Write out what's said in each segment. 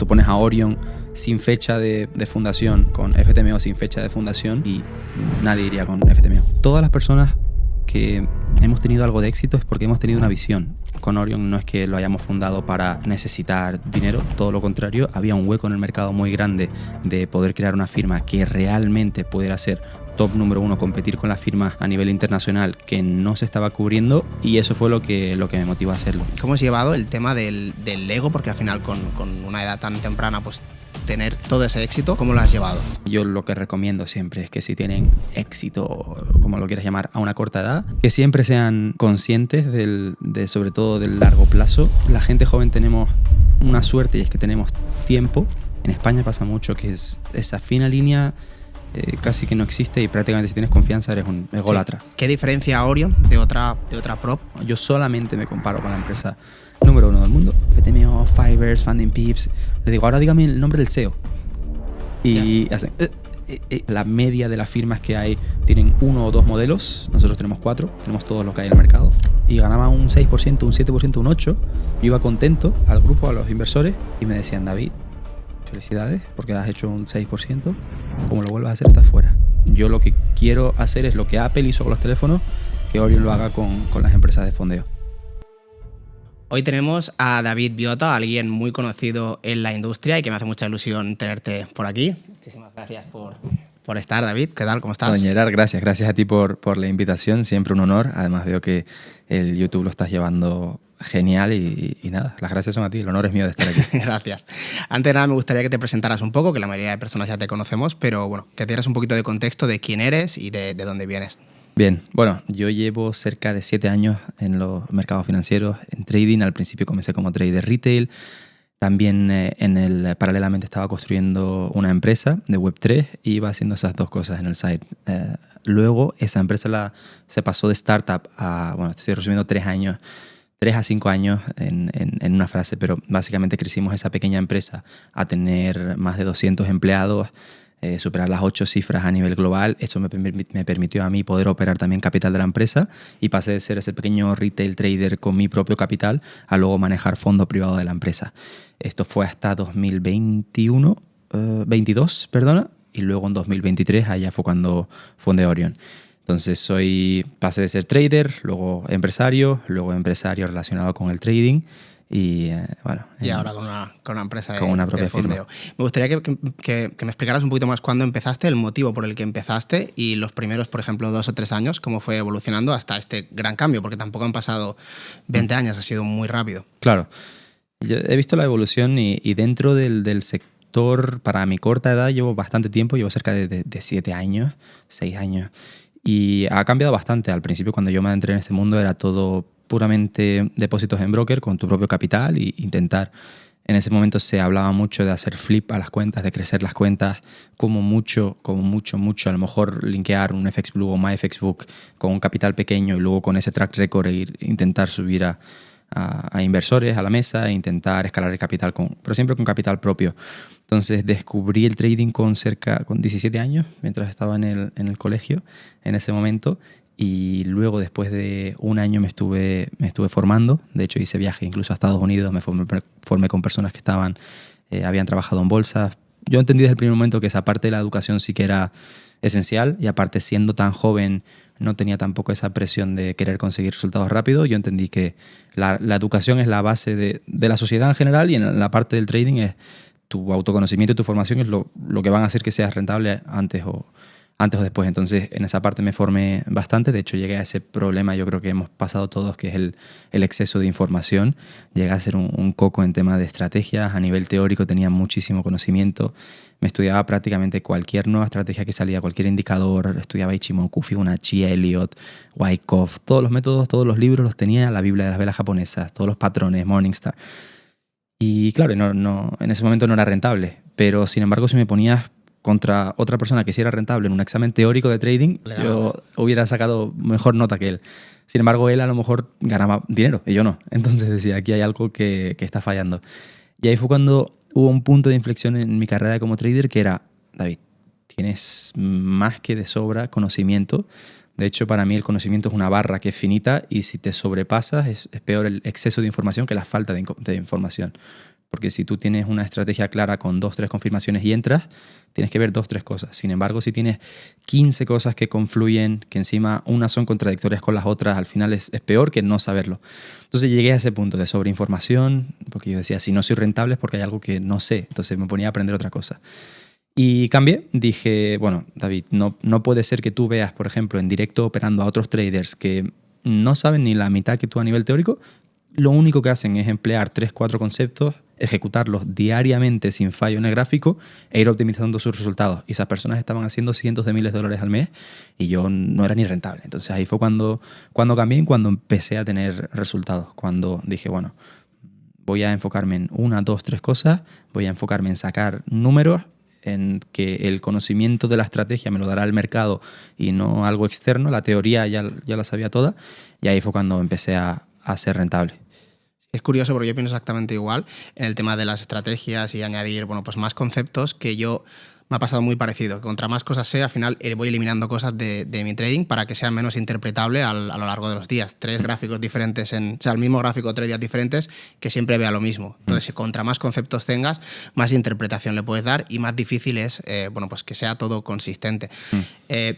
Tú pones a Orion sin fecha de fundación, con FTMO sin fecha de fundación, y nadie iría con FTMO. Todas las personas que hemos tenido algo de éxito es porque hemos tenido una visión. Con Orion no es que lo hayamos fundado para necesitar dinero, todo lo contrario, había un hueco en el mercado muy grande de poder crear una firma que realmente pudiera ser top número 1, competir con las firmas a nivel internacional que no se estaba cubriendo, y eso fue lo que me motivó a hacerlo. ¿Cómo has llevado el tema del ego? Porque al final con una edad tan temprana, pues tener todo ese éxito, ¿cómo lo has llevado? Yo lo que recomiendo siempre es que si tienen éxito, como lo quieras llamar, a una corta edad, que siempre sean conscientes sobre todo del largo plazo. La gente joven tenemos una suerte, y es que tenemos tiempo. En España pasa mucho que es esa fina línea casi que no existe, y prácticamente si tienes confianza eres un ególatra. Sí. ¿Qué diferencia a Orion de otra prop? Yo solamente me comparo con la empresa número 1 del mundo, FTMO, Fivers, Funding Pips. Le digo, ahora dígame el nombre del CEO. Y hacen... La media de las firmas que hay tienen 1 o 2 modelos. Nosotros tenemos 4, tenemos todos los que hay en el mercado. Y ganaba un 6%, un 7%, un 8%. Yo iba contento al grupo, a los inversores, y me decían, David, felicidades porque has hecho un 6%. Como lo vuelvas a hacer, estás fuera. Yo lo que quiero hacer es lo que Apple hizo con los teléfonos, que Orion lo haga con las empresas de fondeo. Hoy tenemos a David Biota, alguien muy conocido en la industria y que me hace mucha ilusión tenerte por aquí. Muchísimas gracias por estar, David. ¿Qué tal? ¿Cómo estás? Doña Gerard, gracias a ti por la invitación. Siempre un honor. Además veo que el YouTube lo estás llevando genial y nada, las gracias son a ti. El honor es mío de estar aquí. Gracias. Antes de nada me gustaría que te presentaras un poco, que la mayoría de personas ya te conocemos, pero bueno, que te dieras un poquito de contexto de quién eres y de dónde vienes. Bien, bueno, yo llevo cerca de 7 años en los mercados financieros, en trading. Al principio comencé como trader retail. También paralelamente estaba construyendo una empresa de Web3 y iba haciendo esas dos cosas en el side. Luego esa empresa se pasó de startup a, bueno, estoy resumiendo 3 a 5 años en una frase, pero básicamente crecimos esa pequeña empresa a tener más de 200 empleados, superar las 8 cifras a nivel global. Esto me permitió a mí poder operar también capital de la empresa, y pasé de ser ese pequeño retail trader con mi propio capital a luego manejar fondo privado de la empresa. Esto fue hasta 2022, y luego en 2023 allá fue cuando fundé Orion. Entonces pasé de ser trader, luego empresario relacionado con el trading, y bueno. Y ahora con una empresa con una propia de fondeo. firma. Me gustaría que me explicaras un poquito más cuándo empezaste, el motivo por el que empezaste y los primeros, por ejemplo, 2 o 3 años, cómo fue evolucionando hasta este gran cambio, porque tampoco han pasado 20 años, ha sido muy rápido. Claro. Yo he visto la evolución y dentro del sector, para mi corta edad, llevo bastante tiempo, llevo cerca de 7 años, 6 años. Y ha cambiado bastante. Al principio, cuando yo me adentré en este mundo, era todo puramente depósitos en broker con tu propio capital e intentar. En ese momento se hablaba mucho de hacer flip a las cuentas, de crecer las cuentas, como mucho, a lo mejor linkear un FXBlue o MyFXBook con un capital pequeño y luego con ese track record intentar subir a inversores a la mesa e intentar escalar el capital, pero siempre con capital propio. Entonces descubrí el trading con 17 años, mientras estaba en el colegio en ese momento, y luego después de un año me estuve formando. De hecho hice viaje incluso a Estados Unidos, me formé con personas que habían trabajado en bolsas. Yo entendí desde el primer momento que esa parte de la educación sí que era esencial, y aparte siendo tan joven no tenía tampoco esa presión de querer conseguir resultados rápidos. Yo entendí que la educación es la base de la sociedad en general, y en la parte del trading es tu autoconocimiento y tu formación es lo que van a hacer que seas rentable antes o después. Entonces en esa parte me formé bastante. De hecho llegué a ese problema, yo creo que hemos pasado todos, que es el exceso de información. Llegué a ser un coco en tema de estrategias. A nivel teórico tenía muchísimo conocimiento. Me estudiaba prácticamente cualquier nueva estrategia que salía, cualquier indicador. Estudiaba Ichimoku, Fibonacci, Elliott, Wyckoff. Todos los métodos, todos los libros los tenía, la Biblia de las velas japonesas, todos los patrones, Morningstar. Y claro, en ese momento no era rentable. Pero sin embargo, si me ponías contra otra persona que sí era rentable en un examen teórico de trading, yo hubiera sacado mejor nota que él. Sin embargo, él a lo mejor ganaba dinero y yo no. Entonces decía, aquí hay algo que está fallando. Y ahí fue cuando hubo un punto de inflexión en mi carrera como trader, que era, David, tienes más que de sobra conocimiento. De hecho, para mí el conocimiento es una barra que es finita, y si te sobrepasas es peor el exceso de información que la falta de información. Porque si tú tienes una estrategia clara con 2, 3 confirmaciones y entras, tienes que ver 2, 3 cosas. Sin embargo, si tienes 15 cosas que confluyen, que encima unas son contradictorias con las otras, al final es peor que no saberlo. Entonces llegué a ese punto de sobreinformación, porque yo decía, si no soy rentable es porque hay algo que no sé. Entonces me ponía a aprender otra cosa. Y cambié, dije, bueno, David, no puede ser que tú veas, por ejemplo, en directo operando a otros traders que no saben ni la mitad que tú a nivel teórico. Lo único que hacen es emplear 3, 4 conceptos, ejecutarlos diariamente sin fallo en el gráfico e ir optimizando sus resultados. Y esas personas estaban haciendo cientos de miles de dólares al mes y yo no era ni rentable. Entonces ahí fue cuando cambié y cuando empecé a tener resultados. Cuando dije, bueno, voy a enfocarme en 1, 2, 3 cosas, voy a enfocarme en sacar números, en que el conocimiento de la estrategia me lo dará el mercado y no algo externo. La teoría ya la sabía toda y ahí fue cuando empecé a ser rentable. Es curioso porque yo pienso exactamente igual en el tema de las estrategias y añadir, bueno, pues más conceptos que yo me ha pasado muy parecido. Contra más cosas sé, al final voy eliminando cosas de mi trading para que sea menos interpretable a lo largo de los días. 3 gráficos diferentes, o sea, el mismo gráfico 3 días diferentes, que siempre vea lo mismo. Entonces, contra más conceptos tengas, más interpretación le puedes dar y más difícil es, bueno, pues que sea todo consistente.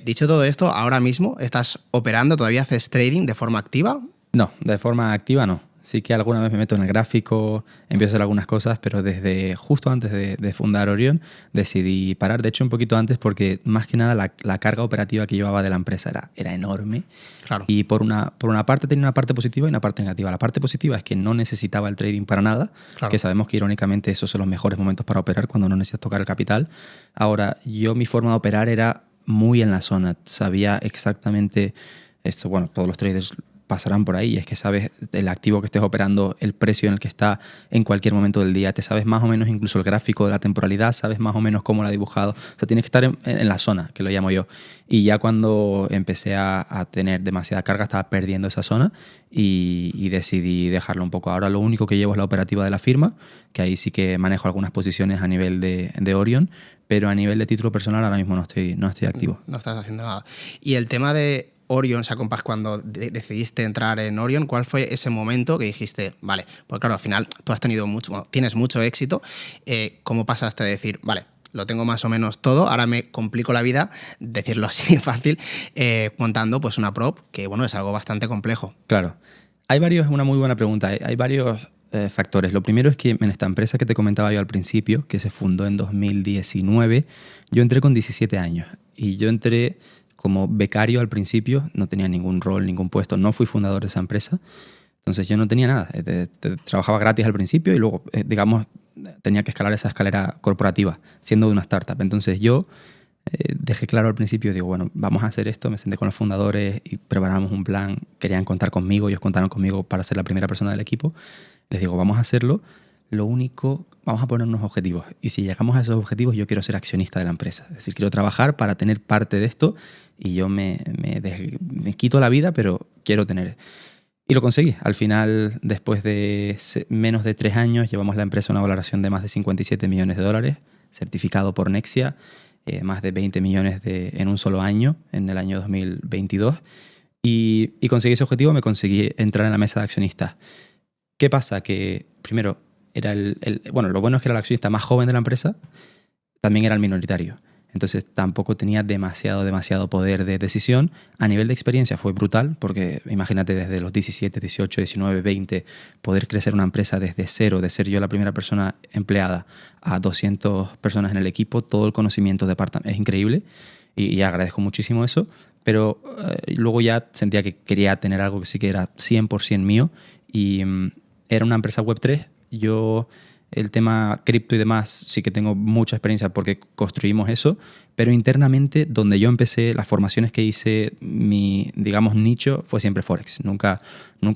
Dicho todo esto, ahora mismo estás operando, ¿todavía haces trading de forma activa? No, de forma activa no. Sí que alguna vez me meto en el gráfico, empiezo a hacer algunas cosas, pero desde justo antes de fundar Orion decidí parar. De hecho, un poquito antes porque más que nada la carga operativa que llevaba de la empresa era enorme. Claro. Y por una parte tenía una parte positiva y una parte negativa. La parte positiva es que no necesitaba el trading para nada, Claro. que sabemos que irónicamente esos son los mejores momentos para operar cuando no necesitas tocar el capital. Ahora, mi forma de operar era muy en la zona. Sabía exactamente esto, bueno, todos los traders pasarán por ahí, es que sabes el activo que estés operando, el precio en el que está en cualquier momento del día, te sabes más o menos incluso el gráfico de la temporalidad, sabes más o menos cómo lo ha dibujado, o sea, tienes que estar en la zona, que lo llamo yo. Y ya cuando empecé a tener demasiada carga, estaba perdiendo esa zona y decidí dejarlo un poco. Ahora lo único que llevo es la operativa de la firma, que ahí sí que manejo algunas posiciones a nivel de Orion, pero a nivel de título personal ahora mismo no estoy activo. No estás haciendo nada. Y el tema de Orion, o sea, compás, cuando decidiste entrar en Orion, ¿cuál fue ese momento que dijiste, vale, pues claro, al final tú has tenido tienes mucho éxito, ¿cómo pasaste a decir, vale, lo tengo más o menos todo, ahora me complico la vida, decirlo así fácil, montando pues una prop, que bueno, es algo bastante complejo? Claro. Es una muy buena pregunta. Hay varios factores. Lo primero es que en esta empresa que te comentaba yo al principio, que se fundó en 2019, yo entré con 17 años y yo entré como becario al principio, no tenía ningún rol, ningún puesto, no fui fundador de esa empresa, entonces yo no tenía nada. Trabajaba gratis al principio y luego, digamos, tenía que escalar esa escalera corporativa, siendo de una startup. Entonces yo dejé claro al principio, digo, bueno, vamos a hacer esto, me senté con los fundadores y preparamos un plan, querían contar conmigo, ellos contaron conmigo para ser la primera persona del equipo, les digo, vamos a hacerlo, lo único, vamos a poner unos objetivos y si llegamos a esos objetivos yo quiero ser accionista de la empresa, es decir, quiero trabajar para tener parte de esto y yo me quito la vida, pero quiero tener. Y lo conseguí. Al final, después de menos de 3 años, llevamos la empresa a una valoración de más de 57 millones de dólares, certificado por Nexia, más de 20 millones en un solo año, en el año 2022. Y conseguí ese objetivo, me conseguí entrar en la mesa de accionistas. ¿Qué pasa? Que primero, era bueno, lo bueno es que era el accionista más joven de la empresa, también era el minoritario. Entonces tampoco tenía demasiado poder de decisión. A nivel de experiencia fue brutal, porque imagínate desde los 17, 18, 19, 20, poder crecer una empresa desde cero, de ser yo la primera persona empleada a 200 personas en el equipo, todo el conocimiento de es increíble y agradezco muchísimo eso. Pero luego ya sentía que quería tener algo que sí que era 100% mío y era una empresa Web3. Yo el tema cripto y demás sí que tengo mucha experiencia porque construimos eso, pero internamente donde yo empecé, las formaciones que hice, mi, digamos, nicho fue siempre Forex. Nunca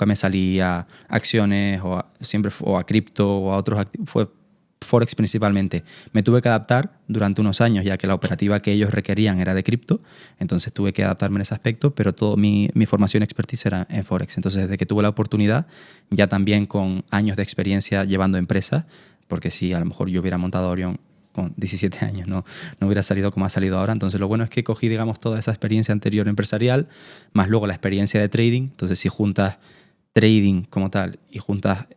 me salí a acciones o a cripto o a otros activos. Fue Forex principalmente. Me tuve que adaptar durante unos años, ya que la operativa que ellos requerían era de cripto, entonces tuve que adaptarme en ese aspecto, pero toda mi formación expertise era en Forex. Entonces, desde que tuve la oportunidad, ya también con años de experiencia llevando empresas, porque si a lo mejor yo hubiera montado Orion con 17 años, no hubiera salido como ha salido ahora. Entonces, lo bueno es que cogí, digamos, toda esa experiencia anterior empresarial, más luego la experiencia de trading. Entonces, si juntas trading como tal y juntas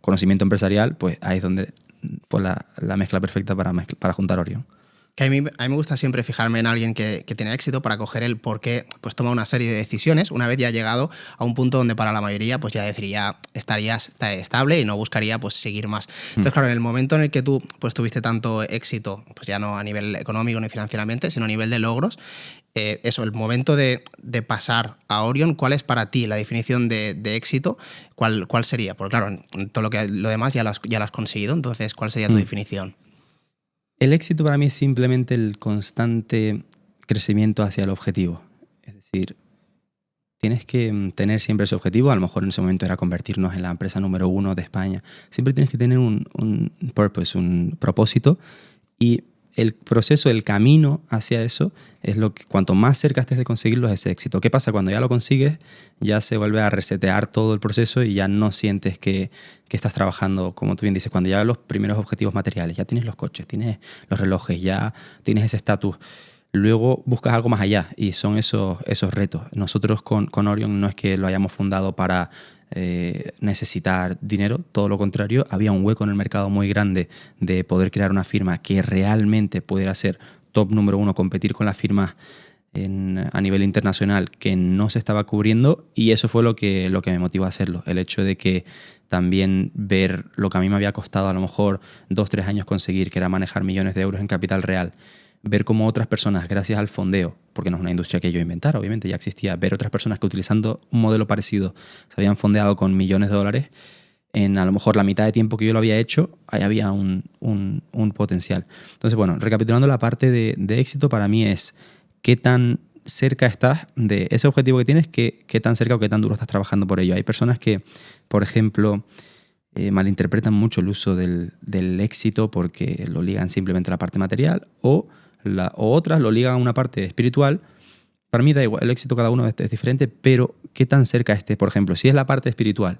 conocimiento empresarial, pues ahí es donde fue la mezcla perfecta para juntar Orion. Que a mí me gusta siempre fijarme en alguien que tiene éxito para coger el por qué pues toma una serie de decisiones una vez ya ha llegado a un punto donde para la mayoría pues ya estaría estable y no buscaría pues seguir más. Entonces, claro, en el momento en el que tú pues tuviste tanto éxito, pues ya no a nivel económico ni financieramente, sino a nivel de logros, el momento de pasar a Orion, ¿cuál es para ti la definición de éxito? ¿Cuál sería? Porque claro, todo lo demás ya lo has conseguido, entonces, ¿cuál sería tu definición? El éxito para mí es simplemente el constante crecimiento hacia el objetivo. Es decir, tienes que tener siempre ese objetivo. A lo mejor en ese momento era convertirnos en la empresa número 1 de España. Siempre tienes que tener un purpose, un propósito. Y el proceso, el camino hacia eso es lo que cuanto más cerca estés de conseguirlo es ese éxito. ¿Qué pasa? Cuando ya lo consigues, ya se vuelve a resetear todo el proceso y ya no sientes que estás trabajando, como tú bien dices, cuando ya los primeros objetivos materiales, ya tienes los coches, tienes los relojes, ya tienes ese estatus. Luego buscas algo más allá y son esos retos. Nosotros con Orion no es que lo hayamos fundado para necesitar dinero, todo lo contrario, había un hueco en el mercado muy grande de poder crear una firma que realmente pudiera ser top número 1, competir con las firmas a nivel internacional que no se estaba cubriendo, y eso fue lo que me motivó a hacerlo. El hecho de que también ver lo que a mí me había costado a lo mejor 2-3 años conseguir, que era manejar millones de euros en capital real, ver cómo otras personas, gracias al fondeo, porque no es una industria que yo inventara, obviamente ya existía, ver otras personas que utilizando un modelo parecido se habían fondeado con millones de dólares, en a lo mejor la mitad de tiempo que yo lo había hecho, ahí había un potencial. Entonces, bueno, recapitulando la parte de éxito, para mí es qué tan cerca estás de ese objetivo que tienes, qué tan cerca o qué tan duro estás trabajando por ello. Hay personas que, por ejemplo, malinterpretan mucho el uso del éxito porque lo ligan simplemente a la parte material o otras lo ligan a una parte espiritual. Para mí da igual, el éxito cada uno es diferente, pero qué tan cerca estés. Por ejemplo, si es la parte espiritual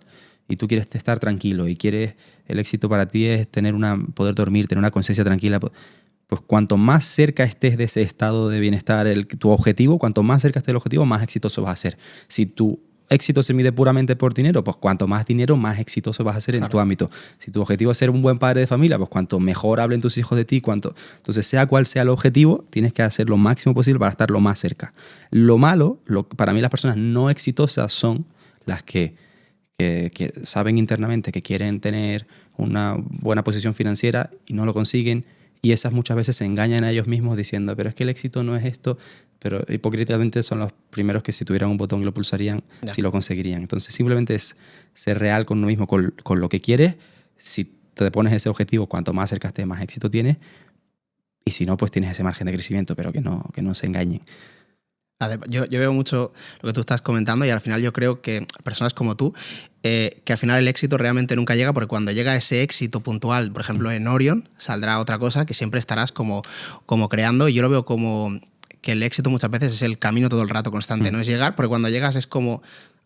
y tú quieres estar tranquilo y el éxito para ti es poder dormir, tener una conciencia tranquila, pues cuanto más cerca estés de ese estado de bienestar, tu objetivo, cuanto más cerca estés del objetivo, más exitoso vas a ser. Si tu éxito se mide puramente por dinero, pues cuanto más dinero, más exitoso vas a ser en tu ámbito. Si tu objetivo es ser un buen padre de familia, pues cuanto mejor hablen tus hijos de ti, Entonces, sea cual sea el objetivo, tienes que hacer lo máximo posible para estar lo más cerca. Lo malo, para mí las personas no exitosas son las que saben internamente que quieren tener una buena posición financiera y no lo consiguen, y esas muchas veces se engañan a ellos mismos diciendo, pero es que el éxito no es esto, pero hipócritamente son los primeros que si tuvieran un botón lo pulsarían, si lo conseguirían. Entonces simplemente es ser real con uno mismo, con lo que quieres. Si te pones ese objetivo, cuanto más cerca estés, más éxito tienes, y si no, pues tienes ese margen de crecimiento, pero que no se engañen. Yo veo mucho lo que tú estás comentando y al final yo creo que personas como tú, que al final el éxito realmente nunca llega, porque cuando llega ese éxito puntual, por ejemplo en Orion, saldrá otra cosa que siempre estarás como creando, y yo lo veo como que el éxito muchas veces es el camino todo el rato constante, no es llegar, porque cuando llegas es como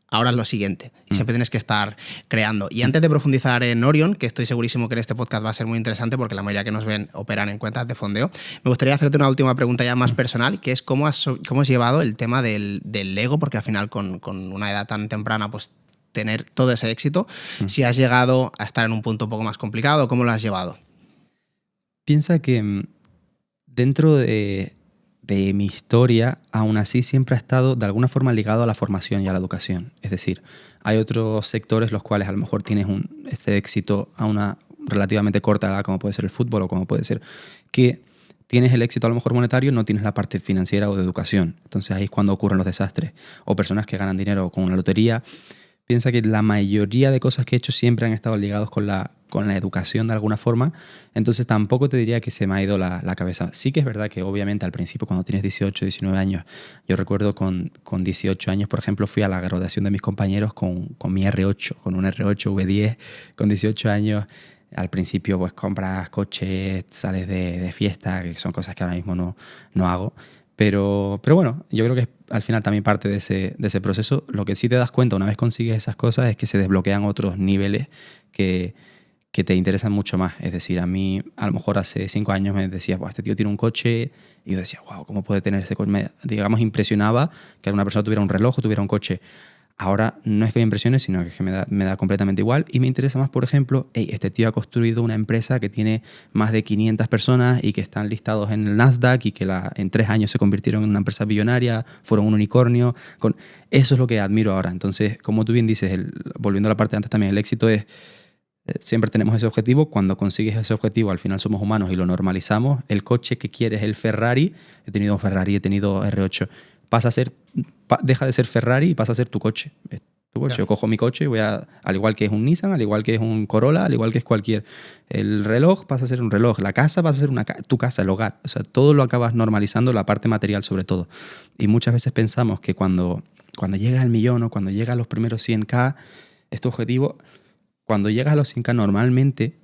ahora es lo siguiente y siempre tienes que estar creando. Y antes de profundizar en Orion, que estoy segurísimo que en este podcast va a ser muy interesante porque la mayoría que nos ven operan en cuentas de fondeo, me gustaría hacerte una última pregunta ya más personal, que es cómo has llevado el tema del ego, porque al final con una edad tan temprana, pues tener todo ese éxito, si has llegado a estar en un punto un poco más complicado, ¿cómo lo has llevado? Piensa que dentro de mi historia, aún así siempre ha estado de alguna forma ligado a la formación y a la educación. Es decir, hay otros sectores los cuales a lo mejor tienes este éxito a una relativamente corta edad, como puede ser el fútbol o como puede ser que tienes el éxito a lo mejor monetario, no tienes la parte financiera o de educación. Entonces ahí es cuando ocurren los desastres. O personas que ganan dinero con una lotería. Piensa que la mayoría de cosas que he hecho siempre han estado ligados con la educación de alguna forma, entonces tampoco te diría que se me ha ido la cabeza. Sí que es verdad que obviamente al principio cuando tienes 18, 19 años, yo recuerdo con 18 años, por ejemplo, fui a la graduación de mis compañeros con mi R8, con un R8 V10, con 18 años. Al principio pues compras coches, sales de fiesta, que son cosas que ahora mismo no hago. Pero bueno, yo creo que es al final también parte de ese proceso. Lo que sí te das cuenta una vez consigues esas cosas es que se desbloquean otros niveles que te interesan mucho más. Es decir, a mí a lo mejor hace 5 años me decías, este tío tiene un coche, y yo decía, wow, ¿cómo puede tener ese coche? Me impresionaba que una persona tuviera un reloj o tuviera un coche. Ahora no es que me impresione, sino que me da completamente igual y me interesa más, por ejemplo, hey, este tío ha construido una empresa que tiene más de 500 personas y que están listados en el Nasdaq y que en 3 años se convirtieron en una empresa billonaria, fueron un unicornio. Eso es lo que admiro ahora. Entonces, como tú bien dices, volviendo a la parte de antes también, el éxito es, siempre tenemos ese objetivo. Cuando consigues ese objetivo, al final somos humanos y lo normalizamos. El coche que quieres, el Ferrari, he tenido un Ferrari, he tenido R8, deja de ser Ferrari y pasa a ser tu coche. Es tu coche. Claro. Yo cojo mi coche y al igual que es un Nissan, al igual que es un Corolla, al igual que es cualquier. El reloj pasa a ser un reloj, la casa pasa a ser tu casa, el hogar. O sea, todo lo acabas normalizando, la parte material sobre todo. Y muchas veces pensamos que cuando llegas al millón o cuando llegas a los primeros 100K, es tu objetivo. Cuando llegas a los 100K normalmente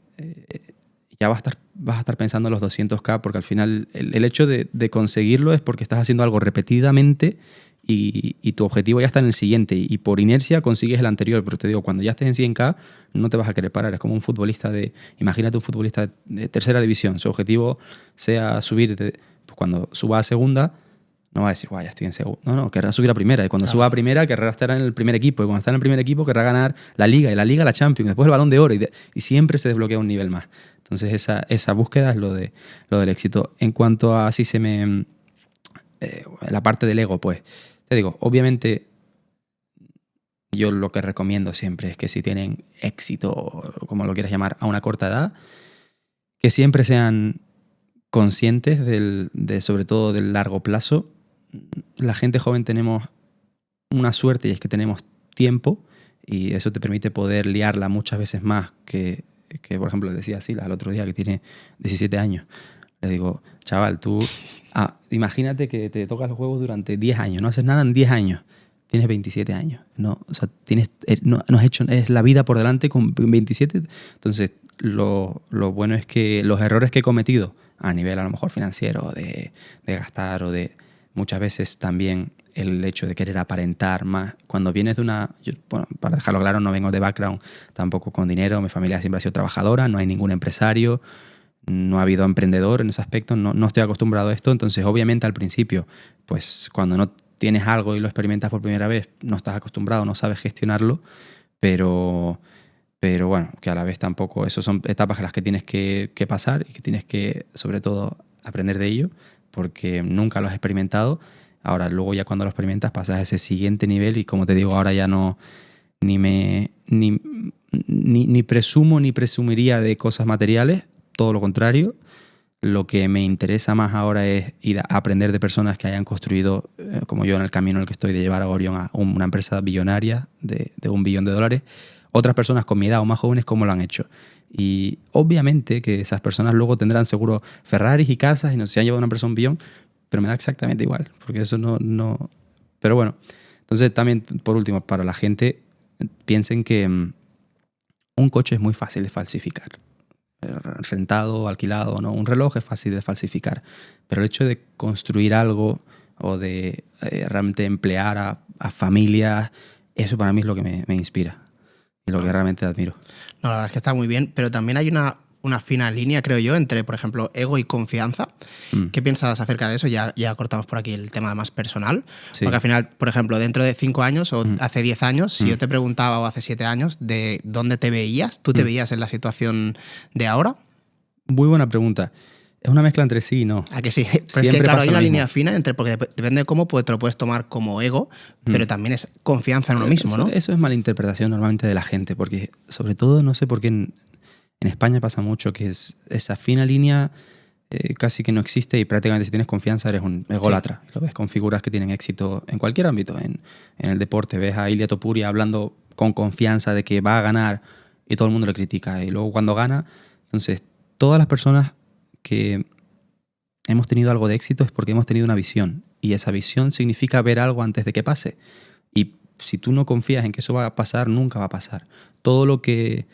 ya vas a estar pensando en los 200K, porque al final el hecho de conseguirlo es porque estás haciendo algo repetidamente y tu objetivo ya está en el siguiente y por inercia consigues el anterior. Pero te digo, cuando ya estés en 100K no te vas a querer parar. Es como un futbolista imagínate un futbolista de tercera división, su objetivo sea subir, pues cuando suba a segunda no va a decir, guau, ya estoy en segunda. No, querrá subir a primera. Y cuando suba a primera, querrá estar en el primer equipo. Y cuando está en el primer equipo, querrá ganar la Liga. Y la Liga, la Champions. Después el Balón de Oro. Y siempre se desbloquea un nivel más. Entonces, esa búsqueda es lo del éxito. En cuanto a si la parte del ego, pues, te digo, obviamente, yo lo que recomiendo siempre es que si tienen éxito, como lo quieras llamar, a una corta edad, que siempre sean conscientes sobre todo del largo plazo. La gente joven tenemos una suerte y es que tenemos tiempo y eso te permite poder liarla muchas veces más que por ejemplo, le decía a Silas el otro día que tiene 17 años. Le digo, chaval, tú imagínate que te tocas los huevos durante 10 años, no haces nada en 10 años, tienes 27 años. No, o sea, no has hecho, es la vida por delante con 27. Entonces, lo bueno es que los errores que he cometido a nivel a lo mejor financiero, de gastar o de muchas veces también el hecho de querer aparentar más. Cuando vienes de bueno, para dejarlo claro, no vengo de background tampoco con dinero, mi familia siempre ha sido trabajadora, no hay ningún empresario, no ha habido emprendedor en ese aspecto, no estoy acostumbrado a esto, entonces obviamente al principio, pues cuando no tienes algo y lo experimentas por primera vez, no estás acostumbrado, no sabes gestionarlo, pero bueno, que a la vez tampoco, esas son etapas en las que tienes que pasar y que tienes que, sobre todo, aprender de ello, porque nunca lo has experimentado. Ahora, luego ya cuando lo experimentas pasas a ese siguiente nivel y como te digo, ahora ya no ni presumo ni presumiría de cosas materiales, todo lo contrario. Lo que me interesa más ahora es ir a aprender de personas que hayan construido, como yo en el camino en el que estoy, de llevar a Orion a una empresa billonaria de $1 billón. Otras personas con mi edad o más jóvenes, ¿cómo lo han hecho? Y obviamente que esas personas luego tendrán seguro Ferraris y casas y no se han llevado una empresa a $1 billón, pero me da exactamente igual, porque eso no... Pero bueno, entonces también, por último, para la gente, piensen que un coche es muy fácil de falsificar. Rentado, alquilado, ¿no? Un reloj es fácil de falsificar, pero el hecho de construir algo o de realmente emplear a familias, eso para mí es lo que me inspira y lo que realmente admiro. No, la verdad es que está muy bien, pero también hay una fina línea, creo yo, entre, por ejemplo, ego y confianza. ¿Qué piensas acerca de eso? Ya cortamos por aquí el tema más personal. Sí. Porque al final, por ejemplo, dentro de 5 años o hace 10 años, si yo te preguntaba, o hace 7 años, de dónde te veías, ¿tú te veías en la situación de ahora? Muy buena pregunta. Es una mezcla entre sí y no. ¿A que sí? Pero siempre es que, claro, hay una línea fina entre, porque depende de cómo te lo puedes tomar como ego, pero también es confianza en uno mismo, ¿no? Eso es malinterpretación normalmente de la gente, porque sobre todo, no sé por qué en España pasa mucho que esa fina línea casi que no existe y prácticamente si tienes confianza eres un ególatra. Sí. Lo ves con figuras que tienen éxito en cualquier ámbito. En el deporte ves a Ilia Topuria hablando con confianza de que va a ganar y todo el mundo le critica. Y luego cuando gana, entonces todas las personas que hemos tenido algo de éxito es porque hemos tenido una visión. Y esa visión significa ver algo antes de que pase. Y si tú no confías en que eso va a pasar, nunca va a pasar. Todo lo que...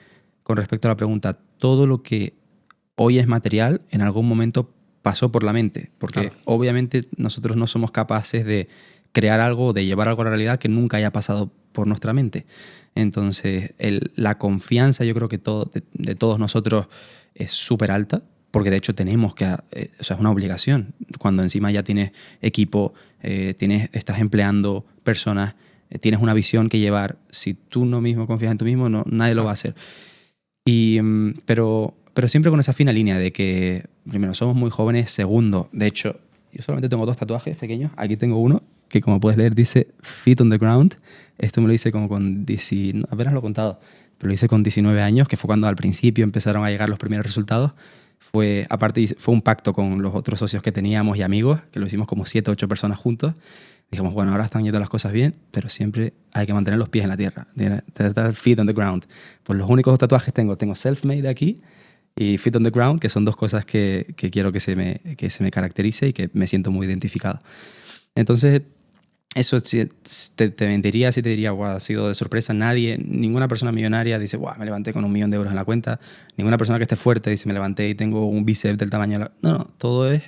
Con respecto a la pregunta, todo lo que hoy es material, en algún momento pasó por la mente. Porque obviamente nosotros no somos capaces de crear algo, de llevar algo a la realidad que nunca haya pasado por nuestra mente. Entonces, la confianza, yo creo que de todos nosotros es súper alta, porque de hecho tenemos que... o sea, es una obligación. Cuando encima ya tienes equipo, estás empleando personas, tienes una visión que llevar. Si tú no mismo confías en tú mismo, no, nadie lo va a hacer. Pero siempre con esa fina línea de que, primero, somos muy jóvenes. Segundo, de hecho, yo solamente tengo 2 tatuajes pequeños. Aquí tengo uno que, como puedes leer, dice Feet on the Ground. Esto me lo hice como con 19, apenas lo he contado, pero lo hice con 19 años, que fue cuando al principio empezaron a llegar los primeros resultados. Aparte, fue un pacto con los otros socios que teníamos y amigos, que lo hicimos como 7 o 8 personas juntos. Dijimos, bueno, ahora están yendo las cosas bien, pero siempre hay que mantener los pies en la tierra. Feet on the ground. Pues los únicos 2 tatuajes tengo self-made aquí y feet on the ground, que son 2 cosas que quiero que se me caracterice y que me siento muy identificado. Entonces, eso te mentiría si te diría, wow, ha sido de sorpresa. Ninguna persona millonaria dice, wow, me levanté con $1 millón en la cuenta. Ninguna persona que esté fuerte dice, me levanté y tengo un bíceps del tamaño de la... No, todo es...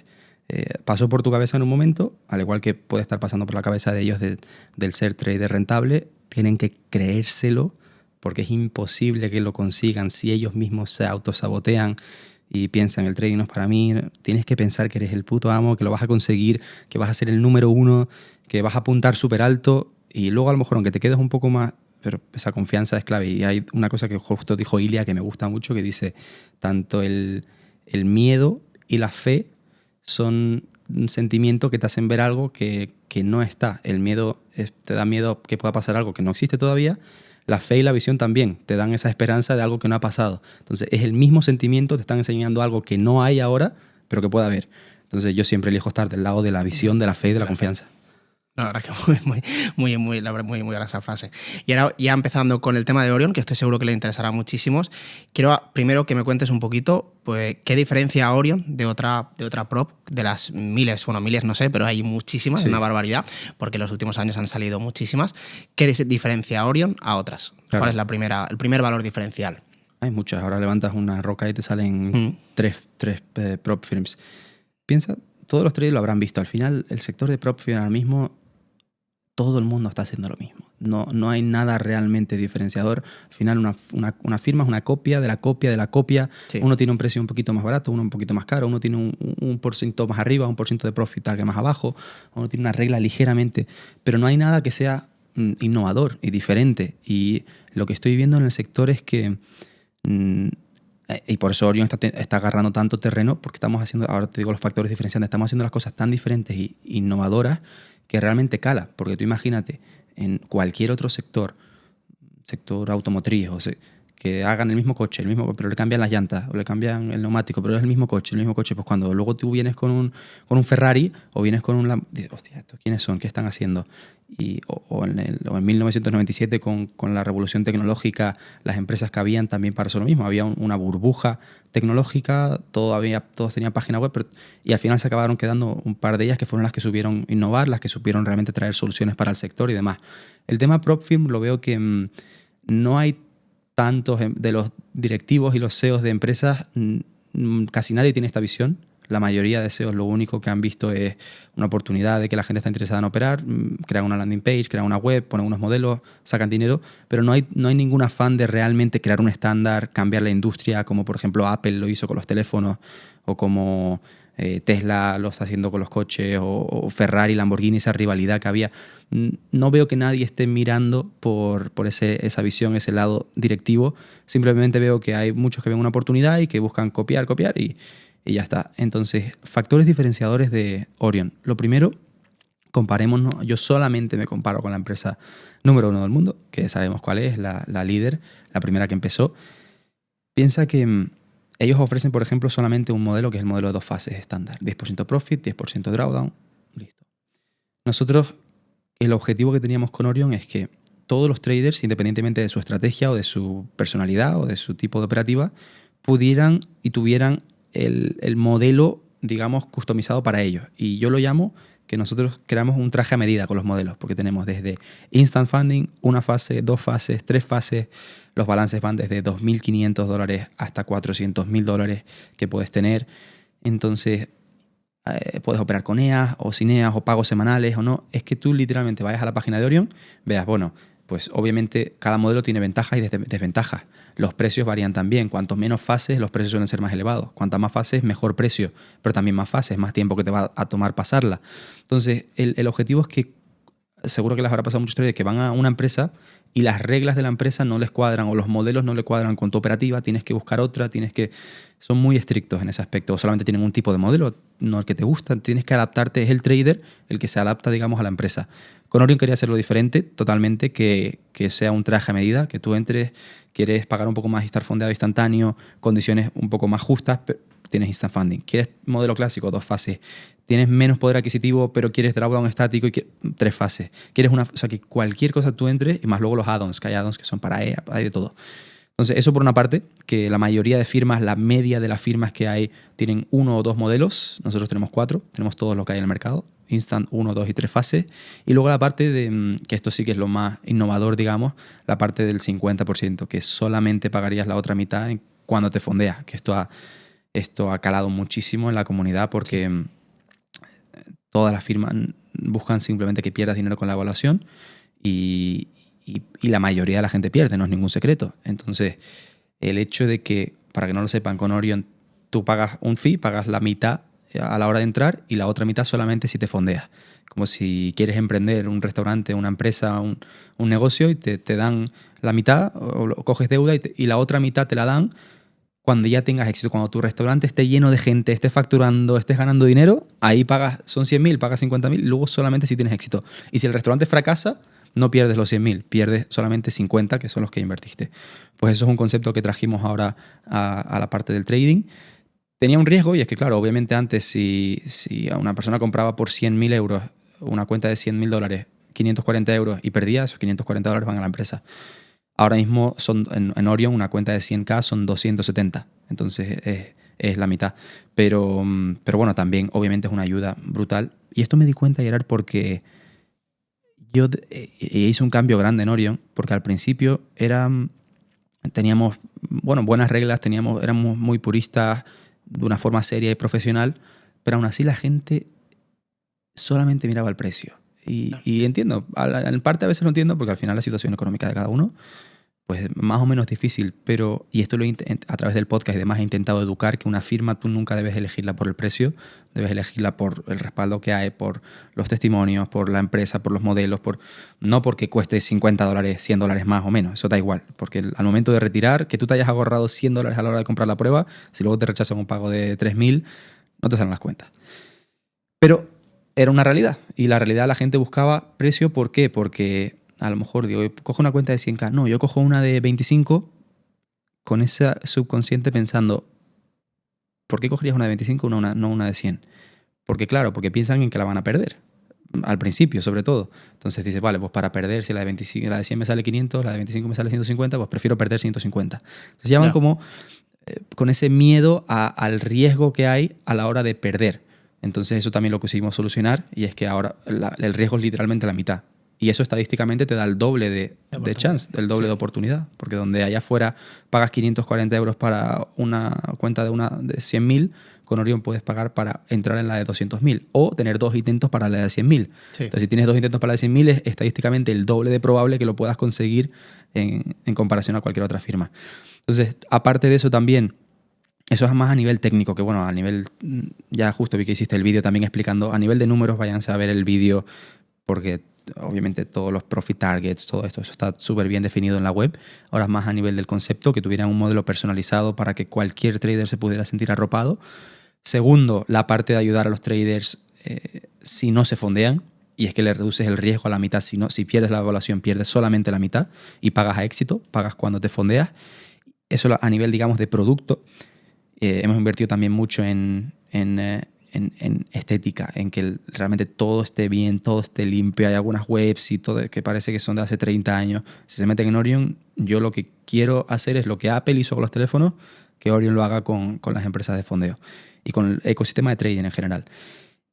pasó por tu cabeza en un momento, al igual que puede estar pasando por la cabeza de ellos del ser trader rentable. Tienen que creérselo, porque es imposible que lo consigan si ellos mismos se autosabotean y piensan, el trading no es para mí. Tienes que pensar que eres el puto amo, que lo vas a conseguir, que vas a ser el número 1, que vas a apuntar súper alto, y luego a lo mejor, aunque te quedes un poco más, pero esa confianza es clave. Y hay una cosa que justo dijo Ilya que me gusta mucho, que dice, tanto el miedo y la fe son un sentimiento que te hacen ver algo que no está. El miedo te da miedo que pueda pasar algo que no existe todavía. La fe y la visión también te dan esa esperanza de algo que no ha pasado. Entonces es el mismo sentimiento, te están enseñando algo que no hay ahora, pero que puede haber. Entonces yo siempre elijo estar del lado de la visión, de la fe y de la confianza. La verdad que muy buena esa frase. Y ahora, ya empezando con el tema de Orion, que estoy seguro que le interesará a muchísimos, quiero primero que me cuentes un poquito, pues, qué diferencia a Orion de otra prop, de las miles no sé, pero hay muchísimas, sí. Una barbaridad, porque en los últimos años han salido muchísimas. ¿Qué diferencia a Orion a otras? Claro. ¿Cuál es el primer valor diferencial? Hay muchas. Ahora levantas una roca y te salen tres prop firms. Piensa, todos los traders lo habrán visto. Al final, el sector de prop firm ahora mismo, todo el mundo está haciendo lo mismo. No hay nada realmente diferenciador. Al final, una firma es una copia de la copia de la copia. Sí. Uno tiene un precio un poquito más barato, uno un poquito más caro, uno tiene un % más arriba, un % de profit target más abajo, uno tiene una regla ligeramente. Pero no hay nada que sea innovador y diferente. Y lo que estoy viendo en el sector es que... y por eso Orion está agarrando tanto terreno, porque estamos haciendo, ahora te digo los factores diferenciantes, estamos haciendo las cosas tan diferentes e innovadoras que realmente cala. Porque tú imagínate, en cualquier otro sector automotriz, que hagan el mismo coche, pero le cambian las llantas o le cambian el neumático, pero es el mismo coche, pues cuando luego tú vienes con un Ferrari o vienes con un dices, hostia, ¿quiénes son? ¿Qué están haciendo? O en 1997 con la revolución tecnológica, las empresas que habían también pasó lo mismo. Había una burbuja tecnológica, todos tenían página web, y al final se acabaron quedando un par de ellas que fueron las que supieron innovar, las que supieron realmente traer soluciones para el sector y demás. El tema PropFirm lo veo que no hay tantos de los directivos y los CEOs de empresas, casi nadie tiene esta visión. La mayoría de CEOs lo único que han visto es una oportunidad de que la gente está interesada en operar, crean una landing page, crean una web, ponen unos modelos, sacan dinero, pero no hay ningún afán de realmente crear un estándar, cambiar la industria, como por ejemplo Apple lo hizo con los teléfonos, o como Tesla lo está haciendo con los coches, o Ferrari, Lamborghini, esa rivalidad que había. No veo que nadie esté mirando por esa visión, ese lado directivo. Simplemente veo que hay muchos que ven una oportunidad y que buscan copiar y ya está. Entonces, factores diferenciadores de Orion. Lo primero, comparémonos. Yo solamente me comparo con la empresa número 1 del mundo, que sabemos cuál es, la líder, la primera que empezó. Piensa que ellos ofrecen, por ejemplo, solamente un modelo que es el modelo de 2 fases estándar. 10% profit, 10% drawdown. Listo. Nosotros, el objetivo que teníamos con Orion es que todos los traders, independientemente de su estrategia o de su personalidad o de su tipo de operativa, pudieran y tuvieran el modelo, digamos, customizado para ellos. Y yo lo llamo que nosotros creamos un traje a medida con los modelos, porque tenemos desde instant funding, 1 fase, 2 fases, 3 fases. Los balances van desde $2.500 hasta $400.000 que puedes tener. Entonces, puedes operar con EAS o sin EAS o pagos semanales o no. Es que tú literalmente vayas a la página de Orion, veas, bueno, pues obviamente cada modelo tiene ventajas y desventajas. Los precios varían también. Cuanto menos fases, los precios suelen ser más elevados. Cuantas más fases, mejor precio. Pero también más fases, más tiempo que te va a tomar pasarla. Entonces, el objetivo es que seguro que les habrá pasado a muchos traders que van a una empresa y las reglas de la empresa no les cuadran o los modelos no le cuadran con tu operativa, tienes que buscar otra, son muy estrictos en ese aspecto, o solamente tienen un tipo de modelo, no el que te gusta, tienes que adaptarte, es el trader el que se adapta, digamos, a la empresa. Con Orion quería hacerlo diferente, totalmente, que sea un traje a medida, que tú entres, quieres pagar un poco más y estar fondeado instantáneo, condiciones un poco más justas, tienes instant funding. ¿Quieres modelo clásico? 2 fases. Tienes menos poder adquisitivo, pero quieres drawdown estático y 3 fases. Quieres o sea, que cualquier cosa tú entres y más luego los add-ons, que hay add-ons que son para hay de todo. Entonces, eso por una parte, que la mayoría de firmas, la media de las firmas que hay, tienen 1 o 2 modelos. Nosotros tenemos 4, tenemos todo lo que hay en el mercado. Instant 1, 2 y 3 fases. Y luego la parte de, que esto sí que es lo más innovador, digamos, la parte del 50%, que solamente pagarías la otra mitad cuando te fondeas, que esto ha calado muchísimo en la comunidad porque todas las firmas buscan simplemente que pierdas dinero con la evaluación y la mayoría de la gente pierde, no es ningún secreto. Entonces, el hecho de que, para que no lo sepan, con Orion tú pagas un fee, pagas la mitad a la hora de entrar y la otra mitad solamente si te fondeas. Como si quieres emprender un restaurante, una empresa, un negocio y te dan la mitad o coges deuda y la otra mitad te la dan cuando ya tengas éxito, cuando tu restaurante esté lleno de gente, estés facturando, estés ganando dinero, ahí pagas, son 100.000, pagas 50.000, luego solamente si tienes éxito. Y si el restaurante fracasa, no pierdes los 100.000, pierdes solamente 50, que son los que invertiste. Pues eso es un concepto que trajimos ahora a la parte del trading. Tenía un riesgo y es que, claro, obviamente antes si a una persona compraba por 100.000 euros una cuenta de 100.000 dólares, 540 euros y perdía, esos 540 dólares van a la empresa. Ahora mismo son en Orion una cuenta de 100K son 270, entonces es la mitad. Pero bueno, también obviamente es una ayuda brutal. Y esto me di cuenta, Gerard, porque yo hice un cambio grande en Orion, porque al principio teníamos buenas reglas, éramos muy puristas de una forma seria y profesional, pero aún así la gente solamente miraba el precio. Y entiendo, en parte a veces lo entiendo porque al final la situación económica de cada uno pues más o menos difícil, pero, y esto a través del podcast y demás he intentado educar que una firma tú nunca debes elegirla por el precio, debes elegirla por el respaldo que hay, por los testimonios, por la empresa, por los modelos, no porque cueste 50 dólares, 100 dólares más o menos, eso da igual, porque al momento de retirar, que tú te hayas ahorrado 100 dólares a la hora de comprar la prueba, si luego te rechazan un pago de 3.000, no te salen las cuentas. Pero era una realidad, y la realidad la gente buscaba precio, ¿por qué? Porque a lo mejor digo, cojo una cuenta de 100K. No, yo cojo una de 25 con ese subconsciente pensando, ¿por qué cogerías una de 25 no una de 100? Porque claro, porque piensan en que la van a perder. Al principio, sobre todo. Entonces dices, vale, pues para perder, si la de 100 me sale 500, la de 25 me sale 150, pues prefiero perder 150. Entonces ya van como con ese miedo al riesgo que hay a la hora de perder. Entonces eso también lo conseguimos solucionar y es que ahora el riesgo es literalmente la mitad. Y eso estadísticamente te da el doble de chance, el doble de oportunidad. Porque donde allá afuera pagas 540 euros para una cuenta de 100.000, con Orion puedes pagar para entrar en la de 200.000 o tener 2 intentos para la de 100.000. Sí. Entonces, si tienes 2 intentos para la de 100.000, es estadísticamente el doble de probable que lo puedas conseguir en comparación a cualquier otra firma. Entonces, aparte de eso también, eso es más a nivel técnico, que bueno, a nivel, ya justo vi que hiciste el vídeo también explicando, a nivel de números, váyanse a ver el vídeo porque obviamente todos los profit targets, todo esto, eso está súper bien definido en la web. Ahora más a nivel del concepto, que tuvieran un modelo personalizado para que cualquier trader se pudiera sentir arropado. Segundo, la parte de ayudar a los traders si no se fondean, y es que le reduces el riesgo a la mitad. Si pierdes la evaluación, pierdes solamente la mitad y pagas a éxito, pagas cuando te fondeas. Eso a nivel, digamos, de producto. Hemos invertido también mucho en estética, en que realmente todo esté bien, todo esté limpio. Hay algunas webs y todo que parece que son de hace 30 años. Si se meten en Orion, yo lo que quiero hacer es lo que Apple hizo con los teléfonos, que Orion lo haga con las empresas de fondeo y con el ecosistema de trading en general.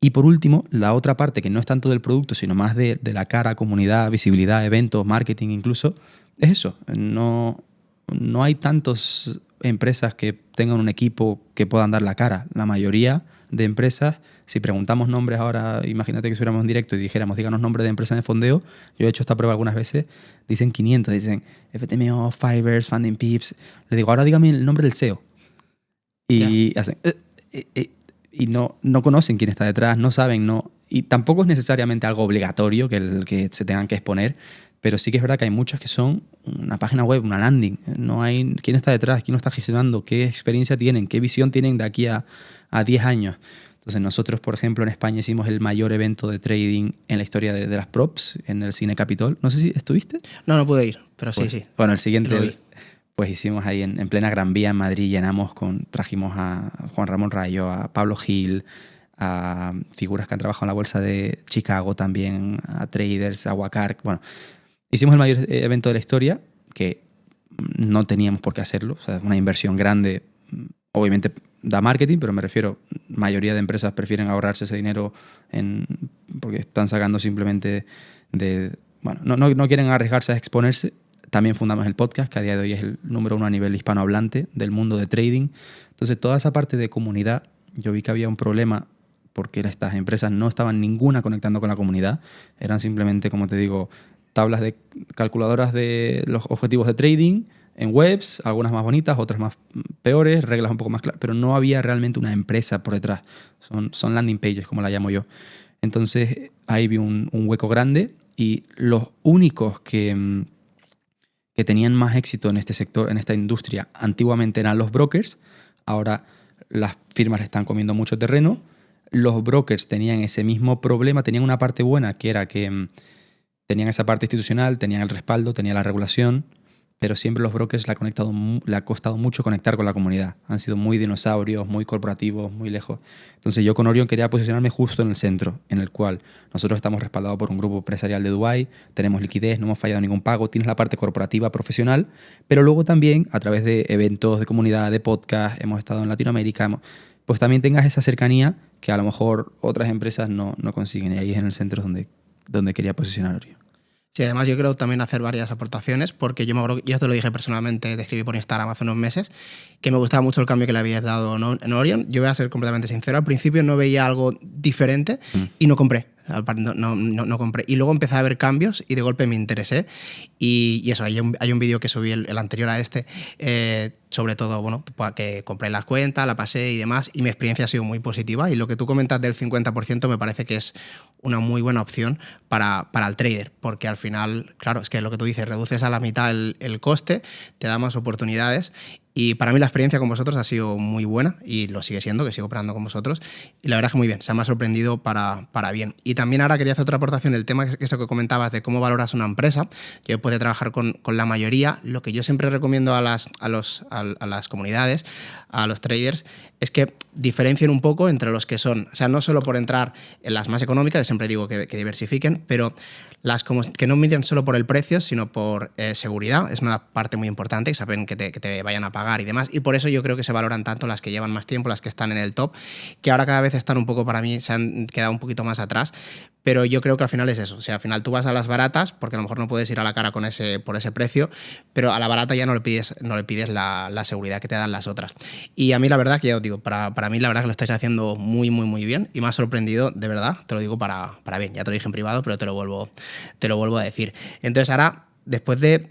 Y por último, la otra parte que no es tanto del producto, sino más de la cara, comunidad, visibilidad, eventos, marketing incluso, es eso. No hay tantas empresas que tengan un equipo que puedan dar la cara. La mayoría de empresas, si preguntamos nombres ahora, imagínate que estuviéramos en directo y dijéramos, díganos nombres de empresas de fondeo, yo he hecho esta prueba algunas veces, dicen 500, dicen FTMO, Fivers, Funding Pips. Le digo, ahora dígame el nombre del CEO. Y hacen... y no conocen quién está detrás, no saben, no. y tampoco es necesariamente algo obligatorio que se tengan que exponer, pero sí que es verdad que hay muchas que son una página web, una landing. No hay quién está detrás, quién lo está gestionando, qué experiencia tienen, qué visión tienen de aquí a 10 años. Entonces nosotros, por ejemplo, en España hicimos el mayor evento de trading en la historia de las props, en el Cine Capitol. No sé si estuviste. No pude ir, pero Pues, sí. Bueno, el siguiente, pues hicimos ahí en plena Gran Vía en Madrid, trajimos a Juan Ramón Rayo, a Pablo Gil, a figuras que han trabajado en la bolsa de Chicago también, a traders, a Wacar. Bueno, hicimos el mayor evento de la historia, que no teníamos por qué hacerlo. O sea, es una inversión grande. Obviamente da marketing, pero me refiero, mayoría de empresas prefieren ahorrarse ese dinero porque están sacando simplemente bueno, no quieren arriesgarse a exponerse. También fundamos el podcast, que a día de hoy es el número 1 a nivel hispanohablante del mundo de trading. Entonces, toda esa parte de comunidad, yo vi que había un problema porque estas empresas no estaban ninguna conectando con la comunidad. Eran simplemente, como te digo, tablas de calculadoras de los objetivos de trading en webs, algunas más bonitas, otras más peores, reglas un poco más claras, pero no había realmente una empresa por detrás. Son landing pages, como la llamo yo. Entonces, ahí vi un hueco grande y los únicos que tenían más éxito en este sector, en esta industria, antiguamente eran los brokers. Ahora las firmas le están comiendo mucho terreno. Los brokers tenían ese mismo problema, tenían una parte buena, que era que tenían esa parte institucional, tenían el respaldo, tenían la regulación, pero siempre los brokers le ha costado mucho conectar con la comunidad. Han sido muy dinosaurios, muy corporativos, muy lejos. Entonces yo con Orion quería posicionarme justo en el centro, en el cual nosotros estamos respaldados por un grupo empresarial de Dubái, tenemos liquidez, no hemos fallado ningún pago, tienes la parte corporativa profesional, pero luego también a través de eventos de comunidad, de podcast, hemos estado en Latinoamérica, pues también tengas esa cercanía que a lo mejor otras empresas no consiguen. Y ahí es en el centro donde quería posicionar Orion. Sí, además yo creo también hacer varias aportaciones, porque yo me acuerdo, yo te lo dije personalmente, te escribí por Instagram hace unos meses, que me gustaba mucho el cambio que le habías dado en Orion. Yo voy a ser completamente sincero, al principio no veía algo diferente y no compré. No compré. Y luego empecé a ver cambios y de golpe me interesé. Y eso, hay un vídeo que subí el anterior a este, sobre todo, bueno, que compré las cuentas, la pasé y demás, y mi experiencia ha sido muy positiva. Y lo que tú comentas del 50% me parece que es una muy buena opción para el trader, porque al final, claro, es que lo que tú dices, reduces a la mitad el coste, te da más oportunidades. Y para mí la experiencia con vosotros ha sido muy buena y lo sigue siendo, que sigo operando con vosotros. Y la verdad es que muy bien, se me ha sorprendido para bien. Y también ahora quería hacer otra aportación, el tema que eso que comentabas de cómo valoras una empresa. Yo puedo trabajar con la mayoría. Lo que yo siempre recomiendo a las comunidades, a los traders, es que diferencien un poco entre los que son, o sea, no solo por entrar en las más económicas, siempre digo que diversifiquen, pero que no miren solo por el precio, sino por seguridad. Es una parte muy importante, que saben que te vayan a pagar y demás. Y por eso yo creo que se valoran tanto las que llevan más tiempo, las que están en el top, que ahora cada vez están un poco, para mí, se han quedado un poquito más atrás. Pero yo creo que al final es eso. O sea, al final tú vas a las baratas, porque a lo mejor no puedes ir a la cara por ese precio, pero a la barata ya no le pides la seguridad que te dan las otras. Y a mí la verdad que ya os digo, para mí la verdad que lo estáis haciendo muy, muy, muy bien y me ha sorprendido, de verdad, te lo digo para bien. Ya te lo dije en privado, pero te lo vuelvo a decir. Entonces ahora, después de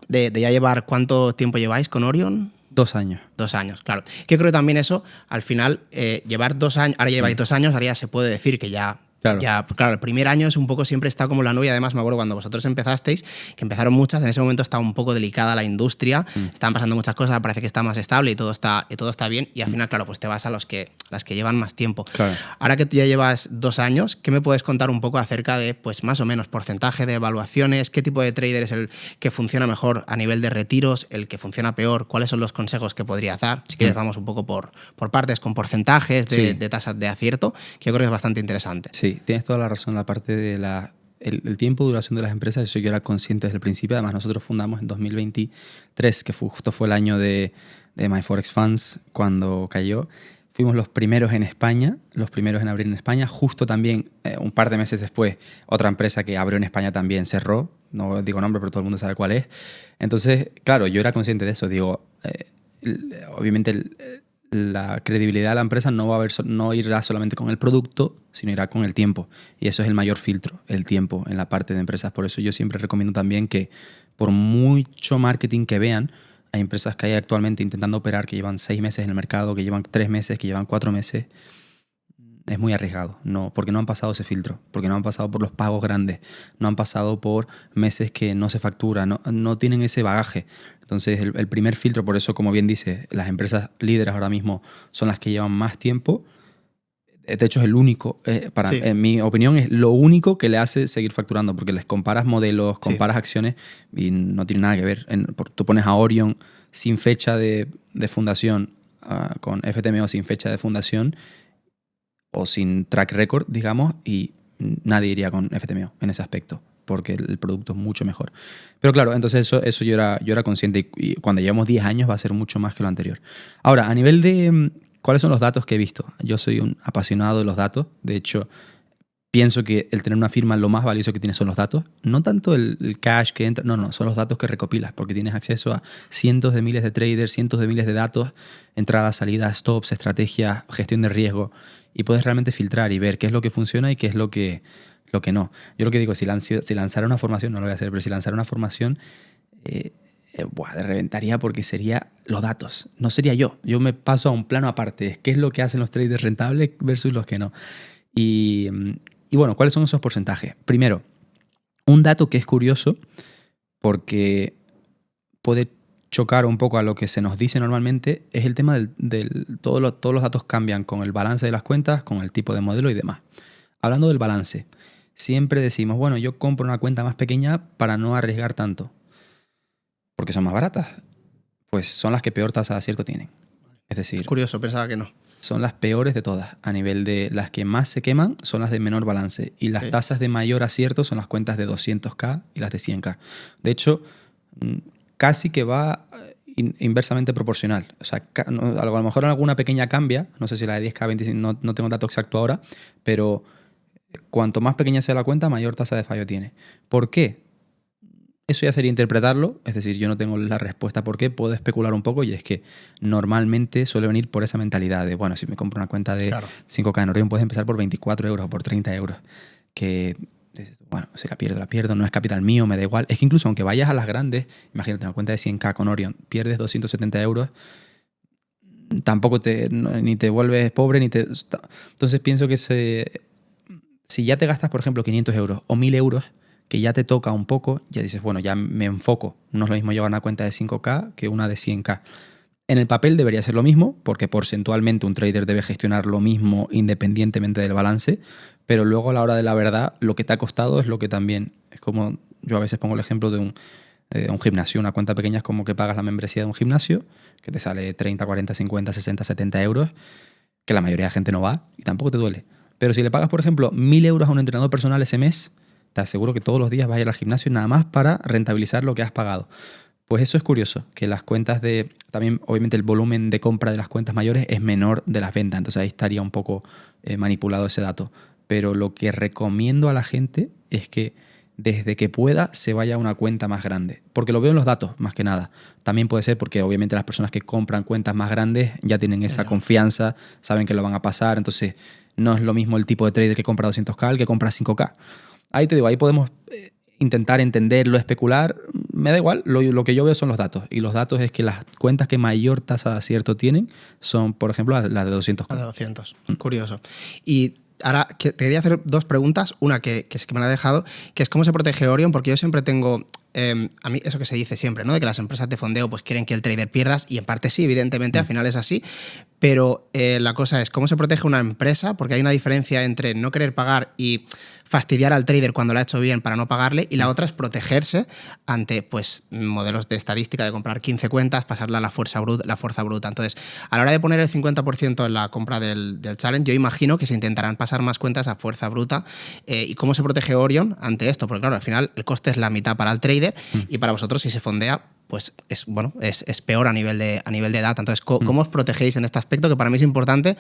ya llevar, ¿cuánto tiempo lleváis con Orion? 2 años. 2 años, claro. Que creo que también eso, al final, llevar 2 años, ahora lleváis 2 años, ahora ya se puede decir que ya... Claro. Claro, el primer año es un poco, siempre está como la nube. Además, me acuerdo cuando vosotros empezasteis, que empezaron muchas, en ese momento estaba un poco delicada la industria, estaban pasando muchas cosas, parece que está más estable y todo está bien, y al final, claro, pues te vas a las que llevan más tiempo. Claro. Ahora que tú ya llevas 2 años, ¿qué me puedes contar un poco acerca de, pues más o menos, porcentaje de evaluaciones? ¿Qué tipo de trader es el que funciona mejor a nivel de retiros, el que funciona peor? ¿Cuáles son los consejos que podrías dar? Si quieres, vamos un poco por partes, con porcentajes de tasas de acierto, que yo creo que es bastante interesante. Sí, tienes toda la razón. La parte de el tiempo de duración de las empresas, eso yo era consciente desde el principio. Además, nosotros fundamos en 2023, que justo fue el año de MyForex Funds, cuando cayó. Fuimos los primeros en España, los primeros en abrir en España. Justo también, un par de meses después, otra empresa que abrió en España también cerró. No digo nombre, pero todo el mundo sabe cuál es. Entonces, claro, yo era consciente de eso. Digo, obviamente la credibilidad de la empresa no irá solamente con el producto, sino irá con el tiempo. Y eso es el mayor filtro, el tiempo en la parte de empresas. Por eso yo siempre recomiendo también que, por mucho marketing que vean, hay empresas que hay actualmente intentando operar que llevan 6 meses en el mercado, que llevan 3 meses, que llevan 4 meses. es muy arriesgado, no, porque no han pasado ese filtro, porque no han pasado por los pagos grandes, no han pasado por meses que no se factura, no tienen ese bagaje. Entonces, el primer filtro, por eso, como bien dice, las empresas líderes ahora mismo son las que llevan más tiempo. De hecho, es el único, Sí. en mi opinión, es lo único que le hace seguir facturando, porque les comparas modelos, Sí. comparas acciones y no tiene nada que ver. Tú pones a Orion sin fecha de fundación, con FTMO sin fecha de fundación o sin track record, digamos, y nadie iría con FTMO en ese aspecto, porque el producto es mucho mejor. Pero claro, entonces eso yo era consciente y cuando llevamos 10 años va a ser mucho más que lo anterior. Ahora, a nivel de ¿cuáles son los datos que he visto? Yo soy un apasionado de los datos. De hecho, pienso que el tener una firma lo más valioso que tiene son los datos. No tanto el cash que entra, no, son los datos que recopilas, porque tienes acceso a cientos de miles de traders, cientos de miles de datos, entradas, salidas, stops, estrategias, gestión de riesgo, y puedes realmente filtrar y ver qué es lo que funciona y qué es lo que no. Yo lo que digo, si lanzara una formación, no lo voy a hacer, pero si lanzara una formación, reventaría porque sería los datos. No sería yo. Yo me paso a un plano aparte. ¿Qué es lo que hacen los traders rentables versus los que no? Y bueno, ¿cuáles son esos porcentajes? Primero, un dato que es curioso porque puede chocar un poco a lo que se nos dice normalmente es el tema todos los datos cambian con el balance de las cuentas, con el tipo de modelo y demás. Hablando del balance, siempre decimos, bueno, yo compro una cuenta más pequeña para no arriesgar tanto. Porque son más baratas. Pues son las que peor tasa de acierto tienen. Es decir, Curioso, pensaba que no. son las peores de todas. A nivel de las que más se queman son las de menor balance. Y las tasas de mayor acierto son las cuentas de 200K y las de 100K. De hecho, casi que va inversamente proporcional. O sea, a lo mejor alguna pequeña cambia. No sé si la de 10K, 25, no tengo el dato exacto ahora. Pero cuanto más pequeña sea la cuenta, mayor tasa de fallo tiene. ¿Por qué? Eso ya sería interpretarlo, es decir, yo no tengo la respuesta por qué, puedo especular un poco y es que normalmente suele venir por esa mentalidad de, bueno, si me compro una cuenta de 5K en Orion puedes empezar por 24 euros o por 30 euros, que, bueno, si la pierdo, no es capital mío, me da igual. Es que incluso aunque vayas a las grandes, imagínate una cuenta de 100K con Orion, pierdes 270 euros, tampoco ni te vuelves pobre, ni te... Entonces pienso que si ya te gastas, por ejemplo, 500 euros o 1000 euros, que ya te toca un poco, ya dices, bueno, ya me enfoco. No es lo mismo llevar una cuenta de 5K que una de 100K. En el papel debería ser lo mismo, porque porcentualmente un trader debe gestionar lo mismo independientemente del balance, pero luego a la hora de la verdad, lo que te ha costado es lo que también... Es como yo a veces pongo el ejemplo de un gimnasio. Una cuenta pequeña es como que pagas la membresía de un gimnasio, que te sale 30, 40, 50, 60, 70 euros, que la mayoría de la gente no va y tampoco te duele. Pero si le pagas, por ejemplo, 1000 euros a un entrenador personal ese mes, te aseguro que todos los días vas a ir al gimnasio nada más para rentabilizar lo que has pagado. Pues eso es curioso, que las cuentas también obviamente el volumen de compra de las cuentas mayores es menor de las ventas, entonces ahí estaría un poco manipulado ese dato. Pero lo que recomiendo a la gente es que desde que pueda se vaya a una cuenta más grande, porque lo veo en los datos más que nada. También puede ser porque obviamente las personas que compran cuentas más grandes ya tienen esa confianza, saben que lo van a pasar, entonces no es lo mismo el tipo de trader que compra 200K al que compra 5K. Ahí te digo, ahí podemos intentar entenderlo, especular. Me da igual, lo que yo veo son los datos. Y los datos es que las cuentas que mayor tasa de acierto tienen son, por ejemplo, las de 200K. Las de 200. Curioso. Y ahora te quería hacer dos preguntas. Una que sí que me la ha dejado, que es cómo se protege Orion, porque yo siempre tengo... a mí eso que se dice siempre, ¿no? De que las empresas de fondeo pues quieren que el trader pierdas, y en parte sí, evidentemente, al final es así, pero la cosa es cómo se protege una empresa, porque hay una diferencia entre no querer pagar y fastidiar al trader cuando lo ha hecho bien para no pagarle, y la otra es protegerse ante pues modelos de estadística de comprar 15 cuentas, pasarla a la fuerza bruta. Entonces, a la hora de poner el 50% en la compra del challenge, yo imagino que se intentarán pasar más cuentas a fuerza bruta. ¿Y cómo se protege Orion ante esto? Porque claro, al final el coste es la mitad para el trader y para vosotros si se fondea pues es peor a nivel de data. Entonces, ¿cómo os protegéis en este aspecto? Que para mí es importante,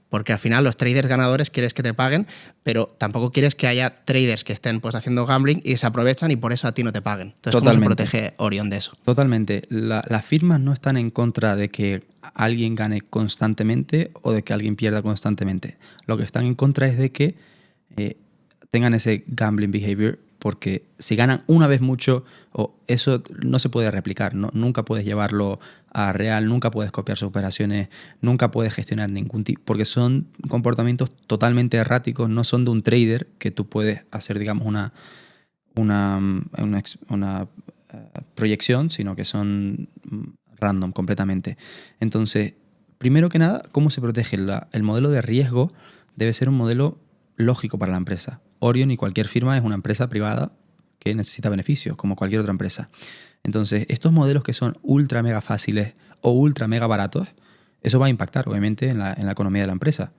porque al final los traders ganadores quieres que te paguen, pero tampoco quieres que haya traders que estén pues haciendo gambling y se aprovechan y por eso a ti no te paguen. Entonces, Totalmente. ¿cómo se protege Orion de eso? Totalmente. Las firmas no están en contra de que alguien gane constantemente o de que alguien pierda constantemente. Lo que están en contra es de que tengan ese gambling behavior porque si ganan una vez mucho, eso no se puede replicar, ¿no? Nunca puedes llevarlo a real, nunca puedes copiar sus operaciones, nunca puedes gestionar ningún tipo, porque son comportamientos totalmente erráticos, no son de un trader que tú puedes hacer, digamos, una proyección, sino que son random completamente. Entonces, primero que nada, ¿cómo se protege? El modelo de riesgo debe ser un modelo lógico para la empresa. Orion y cualquier firma es una empresa privada que necesita beneficios, como cualquier otra empresa. Entonces, estos modelos que son ultra mega fáciles o ultra mega baratos, eso va a impactar, obviamente, en la economía de la empresa.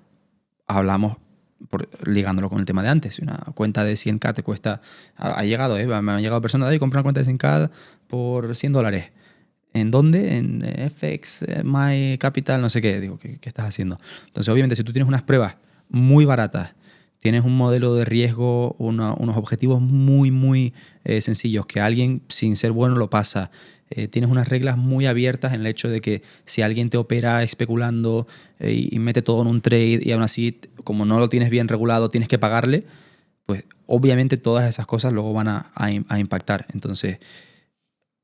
Hablamos, ligándolo con el tema de antes, una cuenta de 100K te cuesta, me han llegado personas de comprar una cuenta de 100K por $100. ¿En dónde? En FX, My Capital, no sé qué. Digo, ¿qué estás haciendo? Entonces, obviamente, si tú tienes unas pruebas muy baratas, tienes un modelo de riesgo, unos objetivos muy, muy sencillos, que alguien sin ser bueno lo pasa, tienes unas reglas muy abiertas en el hecho de que si alguien te opera especulando y mete todo en un trade y aún así, como no lo tienes bien regulado, tienes que pagarle, pues obviamente todas esas cosas luego van a impactar. Entonces,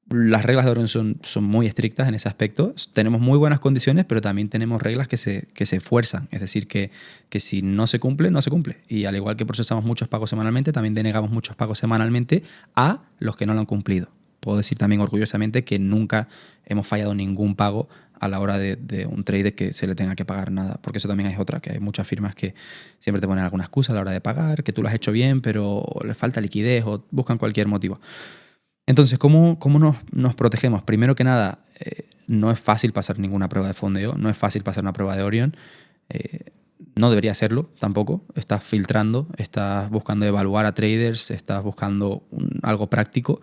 las reglas de Orion son muy estrictas en ese aspecto. Tenemos muy buenas condiciones, pero también tenemos reglas que se fuerzan. Es decir, que si no se cumple, no se cumple. Y al igual que procesamos muchos pagos semanalmente, también denegamos muchos pagos semanalmente a los que no lo han cumplido. Puedo decir también orgullosamente que nunca hemos fallado ningún pago a la hora de un trader que se le tenga que pagar nada. Porque eso también es otra, que hay muchas firmas que siempre te ponen alguna excusa a la hora de pagar, que tú lo has hecho bien, pero le falta liquidez o buscan cualquier motivo. Entonces, ¿cómo nos protegemos? Primero que nada, no es fácil pasar ninguna prueba de fondeo, no es fácil pasar una prueba de Orion. No debería serlo tampoco. Estás filtrando, estás buscando evaluar a traders, estás buscando algo práctico.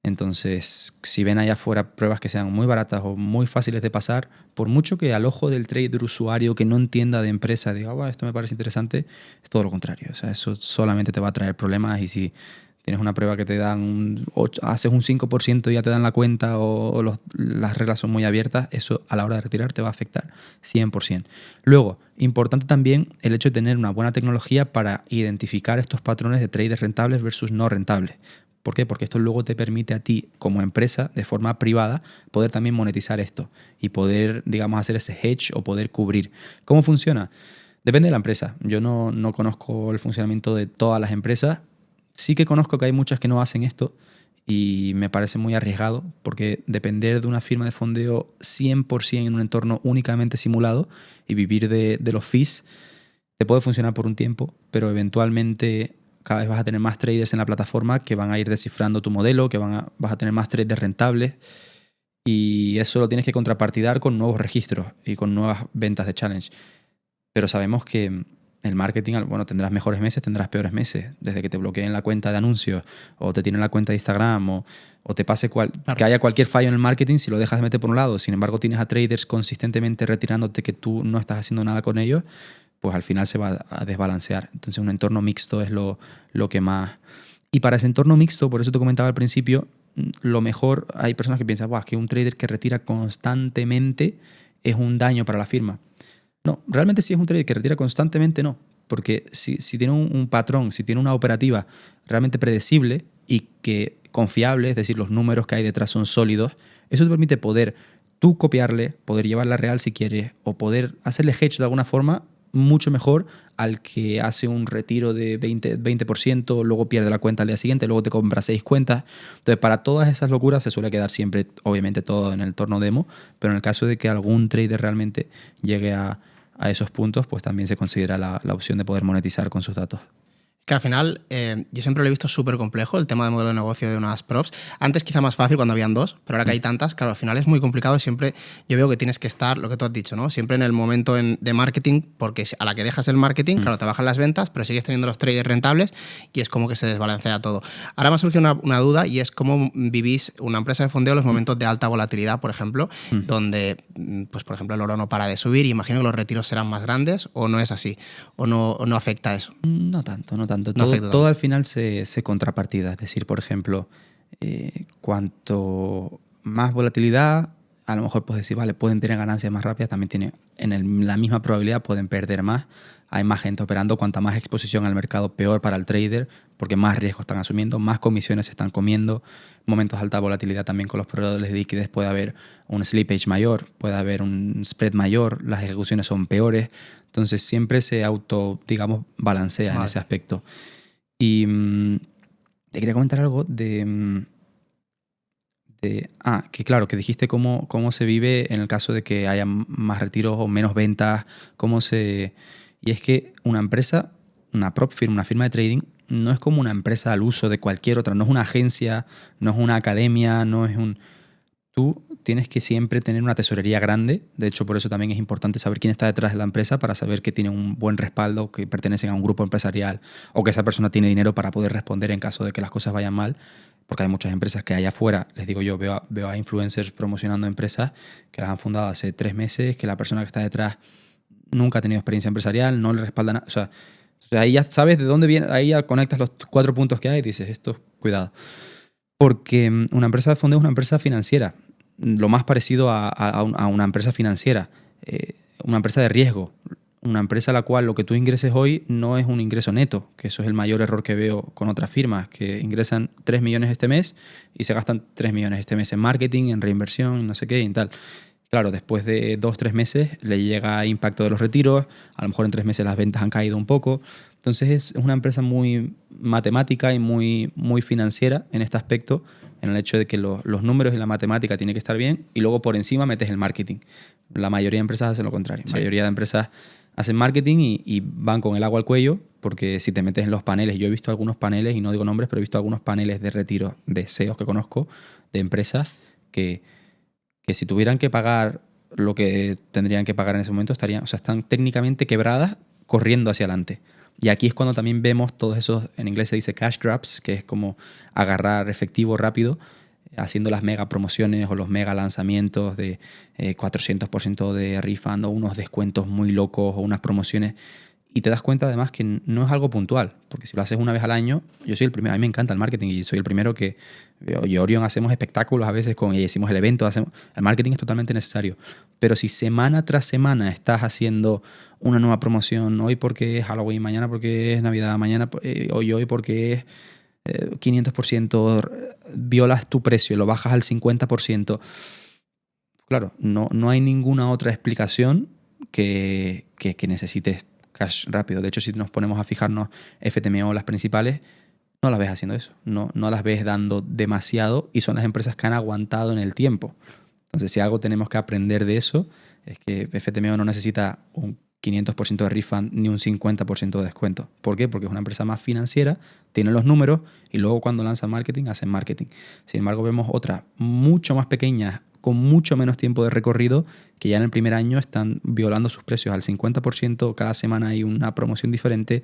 Entonces, si ven allá afuera pruebas que sean muy baratas o muy fáciles de pasar, por mucho que al ojo del trader usuario que no entienda de empresa diga, esto me parece interesante, es todo lo contrario. O sea, eso solamente te va a traer problemas y si tienes una prueba que te dan, haces un 5% y ya te dan la cuenta o las reglas son muy abiertas, eso a la hora de retirar te va a afectar 100%. Luego, importante también el hecho de tener una buena tecnología para identificar estos patrones de traders rentables versus no rentables. ¿Por qué? Porque esto luego te permite a ti, como empresa, de forma privada, poder también monetizar esto y poder, digamos, hacer ese hedge o poder cubrir. ¿Cómo funciona? Depende de la empresa. Yo no conozco el funcionamiento de todas las empresas. Sí que conozco que hay muchas que no hacen esto y me parece muy arriesgado porque depender de una firma de fondeo 100% en un entorno únicamente simulado y vivir de los fees te puede funcionar por un tiempo, pero eventualmente cada vez vas a tener más traders en la plataforma que van a ir descifrando tu modelo, que vas a tener más traders rentables y eso lo tienes que contrapartidar con nuevos registros y con nuevas ventas de challenge. Pero sabemos que el marketing, bueno, tendrás mejores meses, tendrás peores meses. Desde que te bloqueen la cuenta de anuncios o te tienen la cuenta de Instagram o te pase que haya cualquier fallo en el marketing, si lo dejas de meter por un lado, sin embargo tienes a traders consistentemente retirándote que tú no estás haciendo nada con ellos, pues al final se va a desbalancear. Entonces un entorno mixto es lo que más... Y para ese entorno mixto, por eso te comentaba al principio, lo mejor, hay personas que piensan, que un trader que retira constantemente es un daño para la firma. No, realmente si es un trader que retira constantemente, no. Porque si tiene un patrón, si tiene una operativa realmente predecible y que confiable, es decir, los números que hay detrás son sólidos, eso te permite poder tú copiarle, poder llevarla real si quieres, o poder hacerle hedge de alguna forma mucho mejor al que hace un retiro de 20%, luego pierde la cuenta al día siguiente, luego te compra 6 cuentas. Entonces, para todas esas locuras se suele quedar siempre, obviamente, todo en el entorno demo, pero en el caso de que algún trader realmente llegue a esos puntos, pues también se considera la opción de poder monetizar con sus datos. Que al final yo siempre lo he visto súper complejo, el tema de modelo de negocio de unas props. Antes quizá más fácil cuando habían dos, pero ahora que hay tantas, claro, al final es muy complicado y siempre yo veo que tienes que estar, lo que tú has dicho, ¿no? Siempre en el momento de marketing, porque a la que dejas el marketing, claro, te bajan las ventas, pero sigues teniendo los traders rentables y es como que se desbalancea todo. Ahora me ha surgido una duda y es cómo vivís una empresa de fondeo los momentos de alta volatilidad, por ejemplo, donde, pues por ejemplo, el oro no para de subir y imagino que los retiros serán más grandes, o no es así, o no afecta eso. No tanto. Todo al final se contrapartida. Es decir, por ejemplo, cuanto más volatilidad, a lo mejor puedes decir, vale, pueden tener ganancias más rápidas, también la misma probabilidad pueden perder más hay más gente operando, cuanta más exposición al mercado, peor para el trader, porque más riesgos están asumiendo, más comisiones se están comiendo, momentos de alta volatilidad también con los proveedores de liquidez puede haber un slippage mayor, puede haber un spread mayor, las ejecuciones son peores, entonces siempre se digamos, balancea en ese aspecto. Y te quería comentar algo que claro, que dijiste cómo se vive en el caso de que haya más retiros o menos ventas, Y es que una empresa, una prop firm, una firma de trading, no es como una empresa al uso de cualquier otra, no es una agencia, no es una academia, no es un... Tú tienes que siempre tener una tesorería grande, de hecho por eso también es importante saber quién está detrás de la empresa para saber que tiene un buen respaldo, que pertenecen a un grupo empresarial o que esa persona tiene dinero para poder responder en caso de que las cosas vayan mal, porque hay muchas empresas que allá afuera, les digo yo, veo a influencers promocionando empresas que las han fundado hace 3 meses, que la persona que está detrás nunca ha tenido experiencia empresarial, no le respalda nada, o sea, ahí ya sabes de dónde viene, ahí ya conectas los 4 puntos que hay y dices, esto, cuidado. Porque una empresa de fondo es una empresa financiera, lo más parecido a una empresa financiera, una empresa de riesgo, una empresa a la cual lo que tú ingreses hoy no es un ingreso neto, que eso es el mayor error que veo con otras firmas, que ingresan 3 millones este mes y se gastan 3 millones este mes en marketing, en reinversión, no sé qué y tal. Claro, después de 2-3 meses le llega impacto de los retiros, a lo mejor en 3 meses las ventas han caído un poco. Entonces es una empresa muy matemática y muy, muy financiera en este aspecto, en el hecho de que los números y la matemática tienen que estar bien y luego por encima metes el marketing. La mayoría de empresas hacen lo contrario. La mayoría de empresas hacen marketing y van con el agua al cuello, porque si te metes en los paneles, yo he visto algunos paneles, y no digo nombres, pero he visto algunos paneles de retiro de CEOs que conozco, de empresas que si tuvieran que pagar lo que tendrían que pagar en ese momento, están técnicamente quebradas corriendo hacia adelante. Y aquí es cuando también vemos todos esos, en inglés se dice cash grabs, que es como agarrar efectivo rápido, haciendo las mega promociones o los mega lanzamientos de 400% de refund o unos descuentos muy locos o unas promociones. Y te das cuenta además que no es algo puntual, porque si lo haces una vez al año, yo soy el primero, a mí me encanta el marketing y soy el primero que, yo y Orion hacemos espectáculos a veces, y hicimos el evento, el marketing es totalmente necesario. Pero si semana tras semana estás haciendo una nueva promoción, hoy porque es Halloween, mañana porque es Navidad, mañana hoy porque es 500%, violas tu precio, lo bajas al 50%, claro, no hay ninguna otra explicación que necesites cash rápido. De hecho, si nos ponemos a fijarnos FTMO, las principales, no las ves haciendo eso. No las ves dando demasiado y son las empresas que han aguantado en el tiempo. Entonces, si algo tenemos que aprender de eso, es que FTMO no necesita un 500% de refund ni un 50% de descuento. ¿Por qué? Porque es una empresa más financiera, tiene los números y luego cuando lanzan marketing, hacen marketing. Sin embargo, vemos otras mucho más pequeñas, con mucho menos tiempo de recorrido, que ya en el primer año están violando sus precios al 50%, cada semana hay una promoción diferente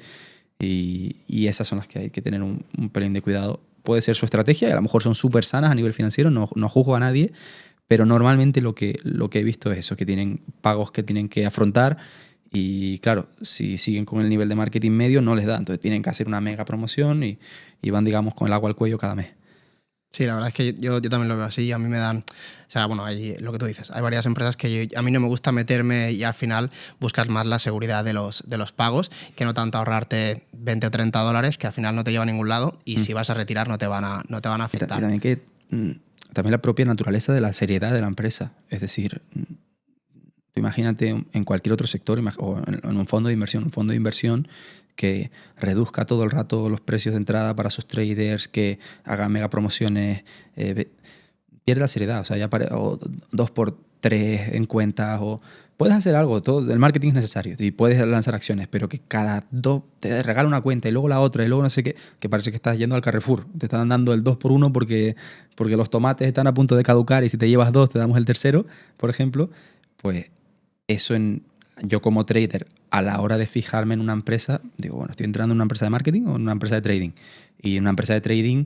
y esas son las que hay que tener un pelín de cuidado. Puede ser su estrategia y a lo mejor son súper sanas a nivel financiero, no juzgo a nadie, pero normalmente lo que he visto es eso, que tienen pagos que tienen que afrontar y claro, si siguen con el nivel de marketing medio no les da, entonces tienen que hacer una mega promoción y van, digamos, con el agua al cuello cada mes. Sí, la verdad es que yo también lo veo así. A mí me dan... O sea, bueno, hay lo que tú dices. Hay varias empresas que a mí no me gusta meterme y al final buscar más la seguridad de los pagos, que no tanto ahorrarte 20 o 30 dólares, que al final no te lleva a ningún lado y si vas a retirar no te van a afectar. Y también también la propia naturaleza de la seriedad de la empresa. Es decir, tú imagínate en cualquier otro sector o en un fondo de inversión que reduzca todo el rato los precios de entrada para sus traders, que haga mega promociones, pierde la seriedad. O sea, ya o 2x3 en cuentas, o puedes hacer algo, todo el marketing es necesario y puedes lanzar acciones, pero que cada 2 te regala una cuenta y luego la otra y luego no sé qué, que parece que estás yendo al Carrefour. Te están dando el 2x1 porque los tomates están a punto de caducar y si te llevas 2 te damos el tercero, por ejemplo. Pues eso yo como trader, a la hora de fijarme en una empresa, digo, bueno, ¿estoy entrando en una empresa de marketing o en una empresa de trading? Y en una empresa de trading,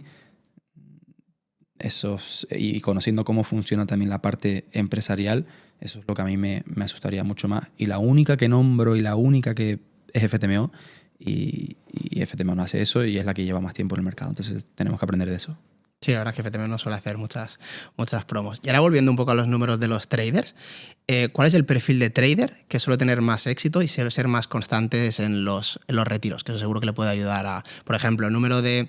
y conociendo cómo funciona también la parte empresarial, eso es lo que a mí me asustaría mucho más. Y la única que nombro y la única que es FTMO, y FTMO no hace eso y es la que lleva más tiempo en el mercado. Entonces tenemos que aprender de eso. Sí, la verdad es que FTM no suele hacer muchas promos. Y ahora volviendo un poco a los números de los traders, ¿cuál es el perfil de trader que suele tener más éxito y ser más constantes en los retiros? Que eso seguro que le puede ayudar a, por ejemplo, el número de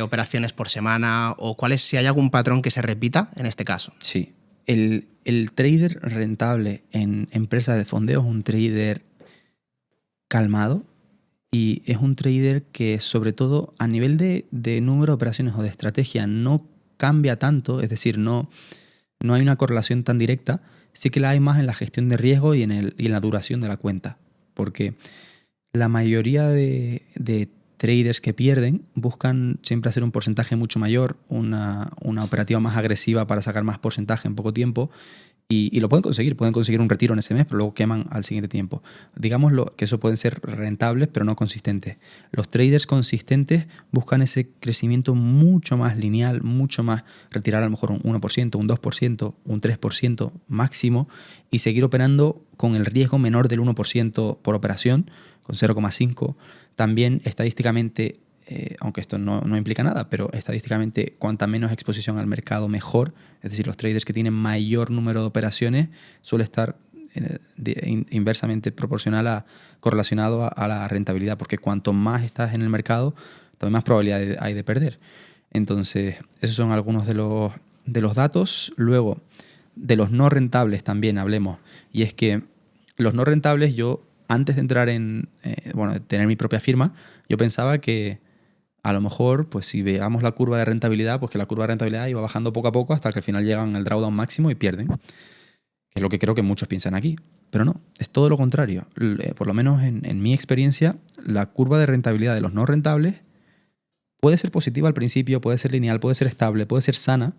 operaciones por semana o si hay algún patrón que se repita en este caso. Sí. El trader rentable en empresas de fondeo es un trader calmado y es un trader que, sobre todo a nivel de número de operaciones o de estrategia, no cambia tanto, es decir, no hay una correlación tan directa. Sí que la hay más en la gestión de riesgo y en la duración de la cuenta, porque la mayoría de traders que pierden buscan siempre hacer un porcentaje mucho mayor, una operativa más agresiva para sacar más porcentaje en poco tiempo. Y lo pueden conseguir un retiro en ese mes, pero luego queman al siguiente tiempo. Digámoslo que eso pueden ser rentables, pero no consistentes. Los traders consistentes buscan ese crecimiento mucho más lineal, mucho más, retirar a lo mejor un 1%, un 2%, un 3% máximo y seguir operando con el riesgo menor del 1% por operación, con 0,5. También estadísticamente, aunque esto no implica nada, pero estadísticamente cuanta menos exposición al mercado mejor. Es decir, los traders que tienen mayor número de operaciones suele estar inversamente correlacionado a la rentabilidad, porque cuanto más estás en el mercado, también más probabilidad hay de perder. Entonces, esos son algunos de los datos. Luego, de los no rentables también hablemos. Y es que los no rentables, yo antes de entrar de tener mi propia firma, yo pensaba que a lo mejor, pues si veamos la curva de rentabilidad, pues que la curva de rentabilidad iba bajando poco a poco hasta que al final llegan al drawdown máximo y pierden. Que es lo que creo que muchos piensan aquí. Pero no, es todo lo contrario. Por lo menos en mi experiencia, la curva de rentabilidad de los no rentables puede ser positiva al principio, puede ser lineal, puede ser estable, puede ser sana,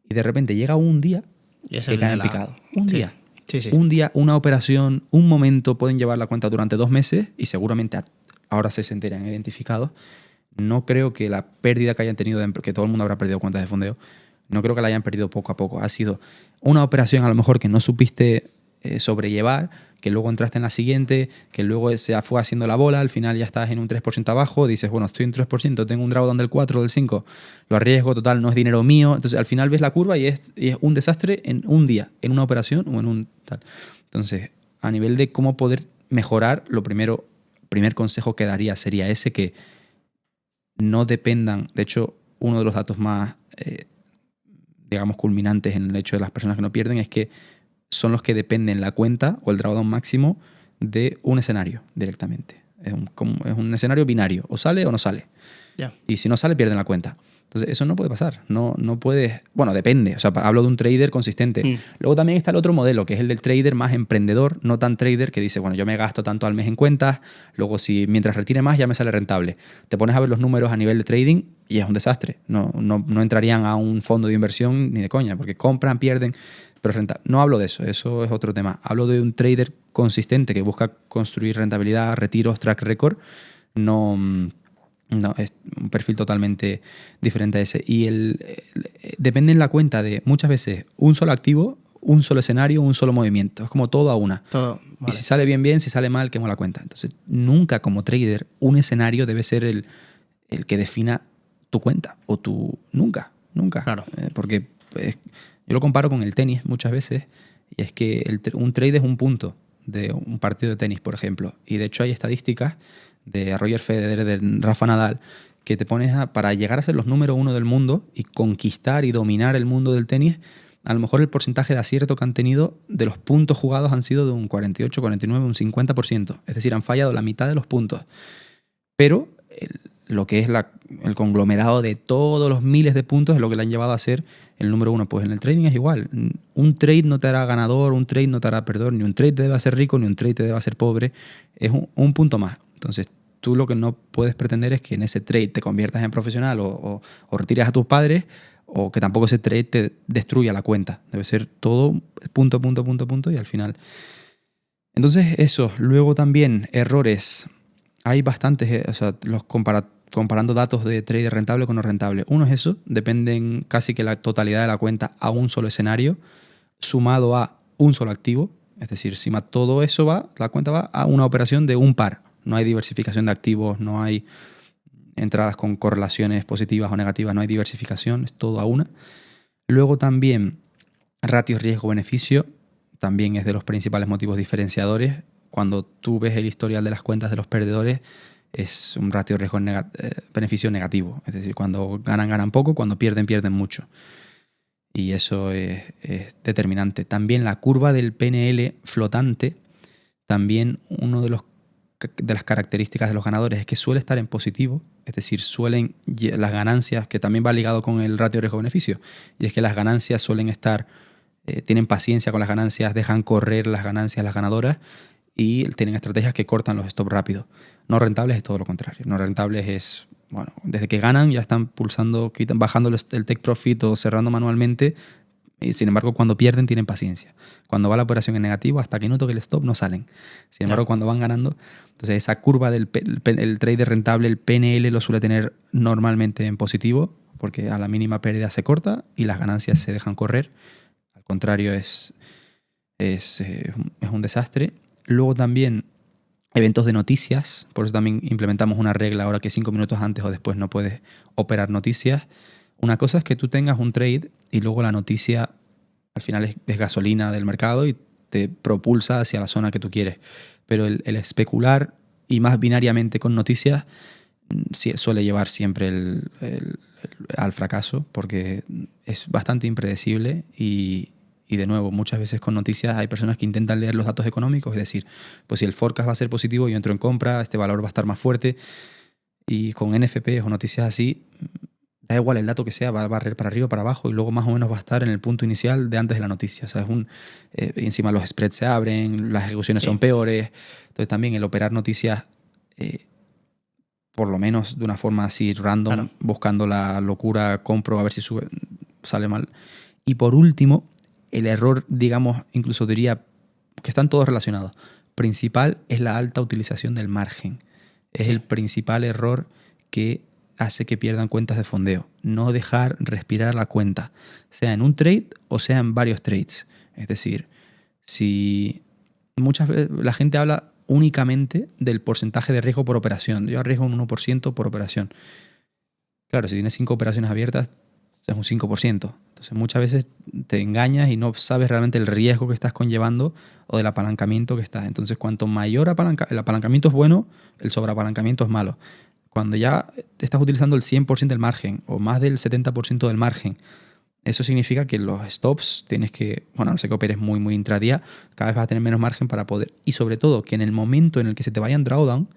y de repente llega un día y que cae en picado. Un día. Sí. Un día, una operación, un momento pueden llevar la cuenta durante 2 meses y seguramente ahora se sentirán identificados. No creo que la pérdida que hayan tenido, que todo el mundo habrá perdido cuentas de fondeo, no creo que la hayan perdido poco a poco. Ha sido una operación a lo mejor que no supiste sobrellevar, que luego entraste en la siguiente, que luego se fue haciendo la bola, al final ya estás en un 3% abajo, dices, bueno, estoy en 3%, tengo un drawdown del 4, del 5, lo arriesgo, total, no es dinero mío. Entonces al final ves la curva y es un desastre en un día, en una operación o en un tal. Entonces, a nivel de cómo poder mejorar, primer consejo que daría sería ese, que no dependan. De hecho, uno de los datos más, digamos, culminantes en el hecho de las personas que no pierden es que son los que dependen la cuenta o el drawdown máximo de un escenario directamente. Es un escenario binario, o sale o no sale. Yeah. Y si no sale, pierden la cuenta. Entonces, eso no puede pasar. No puedes. Bueno, depende. O sea, hablo de un trader consistente. Luego también está el otro modelo, que es el del trader más emprendedor, no tan trader, que dice, bueno, yo me gasto tanto al mes en cuentas, luego mientras retire más ya me sale rentable. Te pones a ver los números a nivel de trading y es un desastre. No entrarían a un fondo de inversión ni de coña, porque compran, pierden, pero rentable. No hablo de eso es otro tema. Hablo de un trader consistente que busca construir rentabilidad, retiros, track record. No, es un perfil totalmente diferente a ese. Y depende en la cuenta de muchas veces un solo activo, un solo escenario, un solo movimiento. Es como todo a una. Todo, vale. Y si sale bien, si sale mal, quemo la cuenta. Entonces, nunca como trader un escenario debe ser el que defina tu cuenta. Nunca. Claro. Porque yo lo comparo con el tenis muchas veces. Y es que un trade es un punto de un partido de tenis, por ejemplo. Y de hecho hay estadísticas de Roger Federer, de Rafa Nadal, que te pones para llegar a ser los número 1 del mundo y conquistar y dominar el mundo del tenis, a lo mejor el porcentaje de acierto que han tenido de los puntos jugados han sido de un 48, 49, un 50%. Es decir, han fallado la mitad de los puntos. Pero lo que es el conglomerado de todos los miles de puntos es lo que le han llevado a ser el número 1. Pues en el trading es igual. Un trade no te hará ganador, un trade no te hará perdedor, ni un trade te debe hacer rico, ni un trade te debe hacer pobre. Es un punto más. Entonces, tú lo que no puedes pretender es que en ese trade te conviertas en profesional o retires a tus padres, o que tampoco ese trade te destruya la cuenta. Debe ser todo punto y al final. Entonces, eso. Luego también, errores. Hay bastantes, o sea, comparando datos de trader rentable con no rentable. Uno es eso, dependen casi que la totalidad de la cuenta a un solo escenario, sumado a un solo activo. Es decir, si todo eso la cuenta va a una operación de un par. No hay diversificación de activos, no hay entradas con correlaciones positivas o negativas, no hay diversificación, es todo a una. Luego también ratio riesgo-beneficio, también es de los principales motivos diferenciadores. Cuando tú ves el historial de las cuentas de los perdedores, es un ratio riesgo-beneficio negativo. Es decir, cuando ganan, ganan poco, cuando pierden, pierden mucho. Y eso es determinante. También la curva del PNL flotante, también uno de las características de los ganadores es que suele estar en positivo, es decir, suelen las ganancias, que también va ligado con el ratio riesgo-beneficio, y es que las ganancias suelen estar, tienen paciencia con las ganancias, dejan correr las ganancias las ganadoras y tienen estrategias que cortan los stops rápido. No rentables es todo lo contrario. No rentables es, bueno, desde que ganan ya están pulsando, bajando el take profit o cerrando manualmente. Y sin embargo, cuando pierden, tienen paciencia. Cuando va la operación en negativo, hasta que no toque el stop, no salen. Sin embargo, cuando van ganando, entonces esa curva del el trader rentable, el PNL, lo suele tener normalmente en positivo, porque a la mínima pérdida se corta y las ganancias se dejan correr. Al contrario, es un desastre. Luego también eventos de noticias, por eso también implementamos una regla ahora que 5 minutos antes o después no puedes operar noticias. Una cosa es que tú tengas un trade y luego la noticia al final es gasolina del mercado y te propulsa hacia la zona que tú quieres. Pero el especular y más binariamente con noticias suele llevar siempre al fracaso porque es bastante impredecible y de nuevo, muchas veces con noticias hay personas que intentan leer los datos económicos, es decir, pues si el forecast va a ser positivo, yo entro en compra, este valor va a estar más fuerte. Y con NFPs o noticias así, da igual el dato que sea, va a barrer para arriba o para abajo y luego más o menos va a estar en el punto inicial de antes de la noticia. O sea, y encima los spreads se abren, las ejecuciones son peores. Entonces también el operar noticias, por lo menos de una forma así random, buscando la locura, compro a ver si sale mal. Y por último, el error, digamos, incluso diría que están todos relacionados. Principal es la alta utilización del margen. Es el principal error que hace que pierdan cuentas de fondeo. No dejar respirar la cuenta, sea en un trade o sea en varios trades. Es decir, si muchas veces la gente habla únicamente del porcentaje de riesgo por operación. Yo arriesgo un 1% por operación. Claro, si tienes 5 operaciones abiertas, es un 5%. Entonces muchas veces te engañas y no sabes realmente el riesgo que estás conllevando o del apalancamiento que estás. Entonces cuanto mayor el apalancamiento es bueno, el sobreapalancamiento es malo. Cuando ya estás utilizando el 100% del margen o más del 70% del margen, eso significa que los stops tienes que, bueno, no sé que operes muy, muy intradía, cada vez vas a tener menos margen para poder. Y sobre todo que en el momento en el que se te vayan drawdown,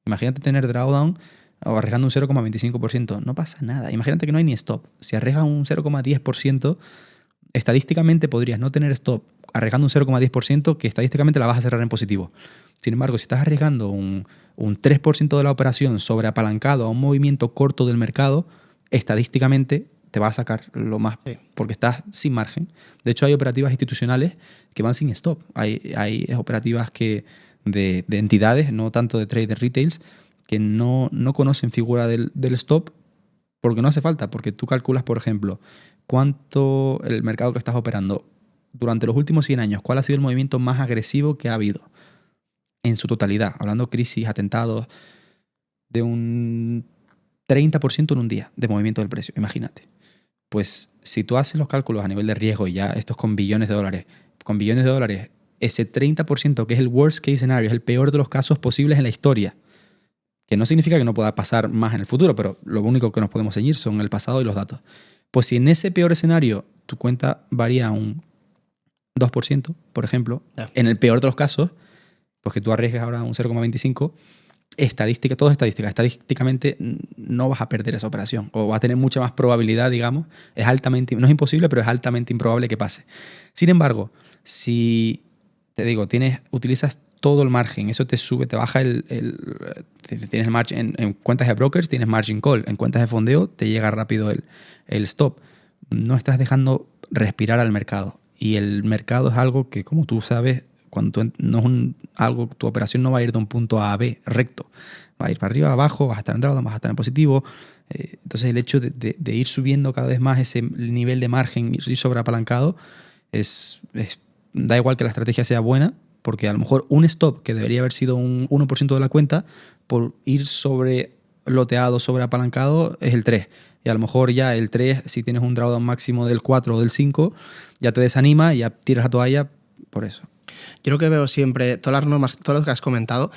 imagínate tener drawdown o arriesgando un 0,25%, no pasa nada. Imagínate que no hay ni stop. Si arriesgas un 0,10%, estadísticamente podrías no tener stop arriesgando un 0,10% que estadísticamente la vas a cerrar en positivo. Sin embargo, si estás arriesgando un 3% de la operación sobreapalancado a un movimiento corto del mercado, estadísticamente te va a sacar lo más, porque estás sin margen. De hecho, hay operativas institucionales que van sin stop. Hay operativas de entidades, no tanto de traders retails, que no conocen figura del stop porque no hace falta, porque tú calculas, por ejemplo, cuánto el mercado que estás operando durante los últimos 100 años, cuál ha sido el movimiento más agresivo que ha habido en su totalidad, hablando crisis, atentados, de un 30% en un día de movimiento del precio, imagínate. Pues si tú haces los cálculos a nivel de riesgo y ya estos con billones de dólares, ese 30% que es el worst case scenario, es el peor de los casos posibles en la historia, que no significa que no pueda pasar más en el futuro, pero lo único que nos podemos ceñir son el pasado y los datos. Pues si en ese peor escenario tu cuenta varía un 2%, por ejemplo, en el peor de los casos, pues que tú arriesgues ahora un 0,25%, estadísticamente no vas a perder esa operación o vas a tener mucha más probabilidad, digamos. No es imposible, pero es altamente improbable que pase. Sin embargo, si, te digo, utilizas todo el margen, eso te sube, te baja tienes el margin en cuentas de brokers, tienes margin call, en cuentas de fondeo te llega rápido el stop. No estás dejando respirar al mercado y el mercado es algo que, como tú sabes, cuando tu operación no va a ir de un punto A a B recto, va a ir para arriba, abajo, vas a estar en drawdown, vas a estar en positivo. Entonces el hecho de ir subiendo cada vez más ese nivel de margen, ir sobreapalancado, da igual que la estrategia sea buena, porque a lo mejor un stop que debería haber sido un 1% de la cuenta, por ir loteado, sobreapalancado, es el 3. Y a lo mejor ya el 3, si tienes un drawdown máximo del 4 o del 5, ya te desanima y ya tiras la toalla por eso. Yo lo que veo siempre, todas las normas, todo lo que has comentado,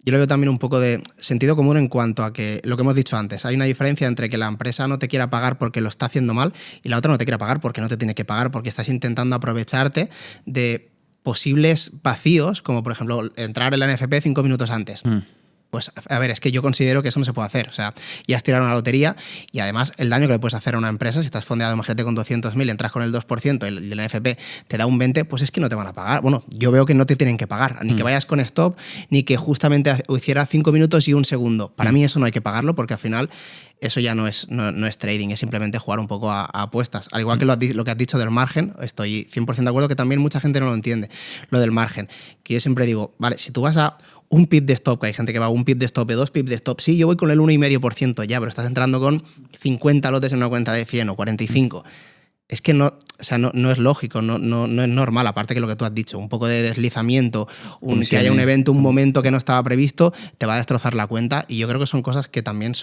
yo le veo también un poco de sentido común en cuanto a que, lo que hemos dicho antes, hay una diferencia entre que la empresa no te quiera pagar porque lo está haciendo mal y la otra no te quiera pagar porque no te tiene que pagar, porque estás intentando aprovecharte de posibles vacíos, como por ejemplo entrar en la NFP 5 minutos antes. Pues a ver, es que yo considero que eso no se puede hacer. O sea, ya has tirado una lotería y además el daño que le puedes hacer a una empresa, si estás fondeado, imagínate con 200.000, entras con el 2% y el NFP te da un 20%, pues es que no te van a pagar. Bueno, yo veo que no te tienen que pagar, ni que vayas con stop, ni que justamente hiciera 5 minutos y un segundo. Para mí eso no hay que pagarlo porque al final eso ya no es trading, es simplemente jugar un poco a apuestas. Al igual que lo que has dicho del margen, estoy 100% de acuerdo, que también mucha gente no lo entiende, lo del margen. Que yo siempre digo, vale, si tú vas a un pip de stop, que hay gente que va a un pip de stop, dos pips de stop, sí, yo voy con el 1,5% ya, pero estás entrando con 50 lotes en una cuenta de 100 o 45. Es que no, o sea, no es lógico, no es normal, aparte que lo que tú has dicho, un poco de deslizamiento, que haya un evento, un momento que no estaba previsto, te va a destrozar la cuenta, y yo creo que son cosas que también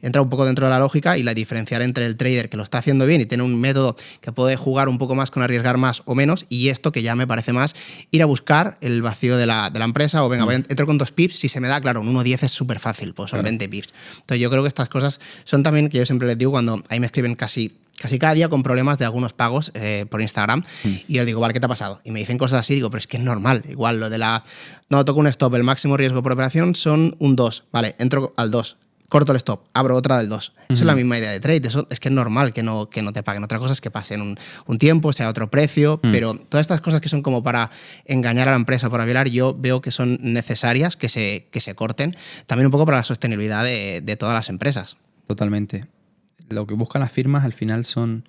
entra un poco dentro de la lógica, y la diferenciar entre el trader que lo está haciendo bien y tiene un método que puede jugar un poco más con arriesgar más o menos, y esto que ya me parece más ir a buscar el vacío de la empresa, o venga, entro con 2 pips, si se me da, claro, un 1,10 es súper fácil, pues son 20 pips. Entonces yo creo que estas cosas son también, que yo siempre les digo cuando ahí me escriben casi cada día con problemas de algunos pagos por Instagram, y yo digo, vale, ¿qué te ha pasado? Y me dicen cosas así, digo, pero es que es normal, igual lo de no, toco un stop, el máximo riesgo por operación son un 2, vale, entro al 2, corto el stop, abro otra del 2. Eso es la misma idea de trade, eso es que es normal que no te paguen. Otra cosa es que pasen un tiempo, sea otro precio, pero todas estas cosas que son como para engañar a la empresa, para violar, yo veo que son necesarias que se corten, también un poco para la sostenibilidad de todas las empresas. Totalmente. Lo que buscan las firmas al final son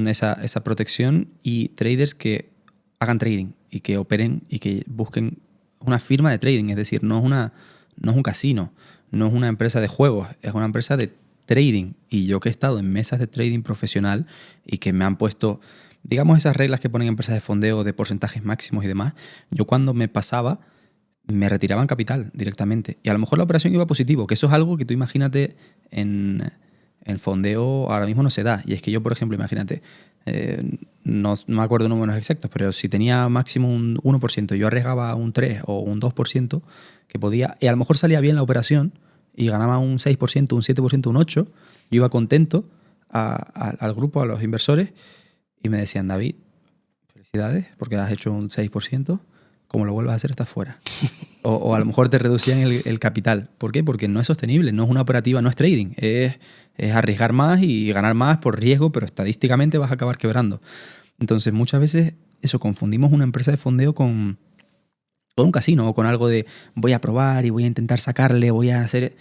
esa protección, y traders que hagan trading y que operen y que busquen una firma de trading. Es decir, no es un casino, no es una empresa de juegos, es una empresa de trading. Y yo que he estado en mesas de trading profesional y que me han puesto, digamos, esas reglas que ponen empresas de fondeo de porcentajes máximos y demás, yo cuando me pasaba me retiraban capital directamente. Y a lo mejor la operación iba positivo, que eso es algo que tú imagínate en fondeo ahora mismo no se da. Y es que yo, por ejemplo, imagínate, no me acuerdo números exactos, pero si tenía máximo un 1%, yo arriesgaba un 3 o un 2%, que podía, y a lo mejor salía bien la operación y ganaba un 6%, un 7%, un 8%, yo iba contento al grupo, a los inversores, y me decían, David, felicidades porque has hecho un 6%, como lo vuelvas a hacer estás fuera. O a lo mejor te reducían el capital. ¿Por qué? Porque no es sostenible, no es una operativa, no es trading. Es arriesgar más y ganar más por riesgo, pero estadísticamente vas a acabar quebrando. Entonces, muchas veces eso, confundimos una empresa de fondeo con un casino, o con algo de voy a probar y voy a intentar sacarle, voy a hacer...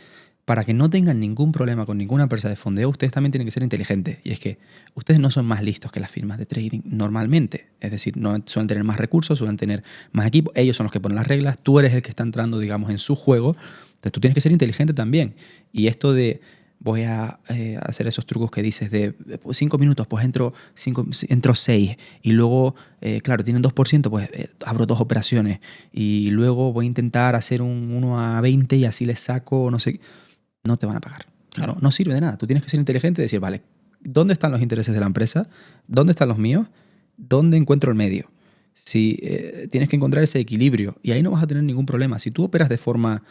Para que no tengan ningún problema con ninguna empresa de fondeo, ustedes también tienen que ser inteligentes. Y es que ustedes no son más listos que las firmas de trading normalmente. Es decir, no suelen tener más recursos, suelen tener más equipo. Ellos son los que ponen las reglas. Tú eres el que está entrando, digamos, en su juego. Entonces tú tienes que ser inteligente también. Y esto de voy a hacer esos trucos que dices de 5 minutos, pues entro 6. Y luego, claro, tienen 2%, pues abro 2 operaciones. Y luego voy a intentar hacer un 1-20 y así les saco, no sé... No te van a pagar. Claro. No sirve de nada. Tú tienes que ser inteligente y decir, vale, ¿dónde están los intereses de la empresa? ¿Dónde están los míos? ¿Dónde encuentro el medio? Si tienes que encontrar ese equilibrio, y ahí no vas a tener ningún problema. Si tú operas de forma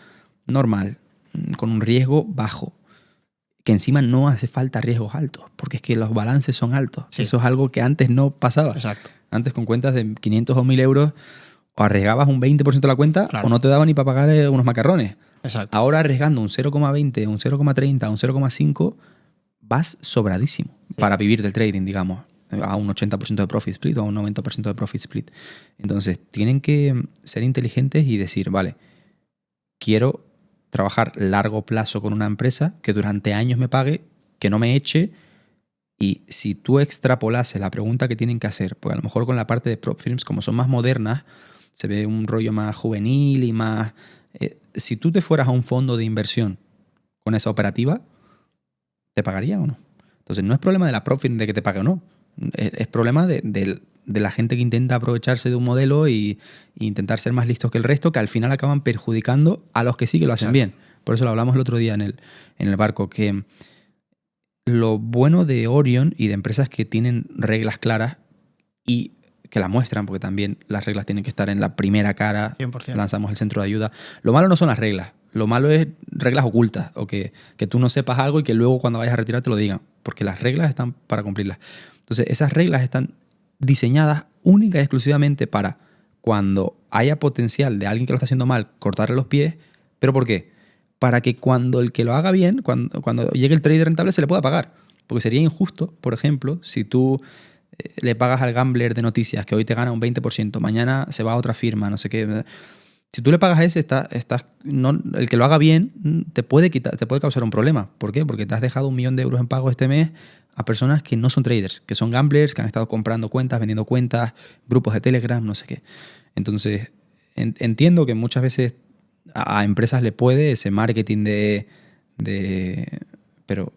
normal, con un riesgo bajo, que encima no hace falta riesgos altos, porque es que los balances son altos. Sí. Eso es algo que antes no pasaba. Exacto. Antes, con cuentas de 500 o 1.000 euros, o arriesgabas un 20% de la cuenta, claro, o no te daba ni para pagar unos macarrones. Exacto. Ahora, arriesgando un 0,20, un 0,30, un 0,5, vas sobradísimo, sí, para vivir del trading, digamos, a un 80% de profit split o a un 90% de profit split. Entonces, tienen que ser inteligentes y decir, vale, quiero trabajar largo plazo con una empresa que durante años me pague, que no me eche. Y si tú extrapolases la pregunta que tienen que hacer, pues a lo mejor con la parte de prop firms, como son más modernas, se ve un rollo más juvenil y más... si tú te fueras a un fondo de inversión con esa operativa, ¿te pagarían o no? Entonces, no es problema de la prop firm de que te pague o no. Es problema de la gente que intenta aprovecharse de un modelo y intentar ser más listos que el resto, que al final acaban perjudicando a los que sí que lo hacen, exacto, bien. por eso lo hablamos el otro día en el barco, que lo bueno de Orion y de empresas que tienen reglas claras y que las muestran, porque también las reglas tienen que estar en la primera cara, 100%. lanzamos el centro de ayuda. Lo malo no son las reglas, lo malo es reglas ocultas o que tú no sepas algo y que luego cuando vayas a retirar te lo digan, porque las reglas están para cumplirlas. Entonces, esas reglas están diseñadas única y exclusivamente para cuando haya potencial de alguien que lo está haciendo mal, cortarle los pies. ¿Pero por qué? Para que cuando el que lo haga bien, cuando llegue el trade rentable, se le pueda pagar. Porque sería injusto, por ejemplo, si tú le pagas al gambler de noticias que hoy te gana un 20%, mañana se va a otra firma, no sé qué. Si tú le pagas a ese, el que lo haga bien te puede causar un problema. ¿Por qué? Porque te has dejado 1 millón de euros en pago este mes a personas que no son traders, que son gamblers, que han estado comprando cuentas, vendiendo cuentas, grupos de Telegram, no sé qué. Entonces, entiendo que muchas veces a empresas le puede ese marketing pero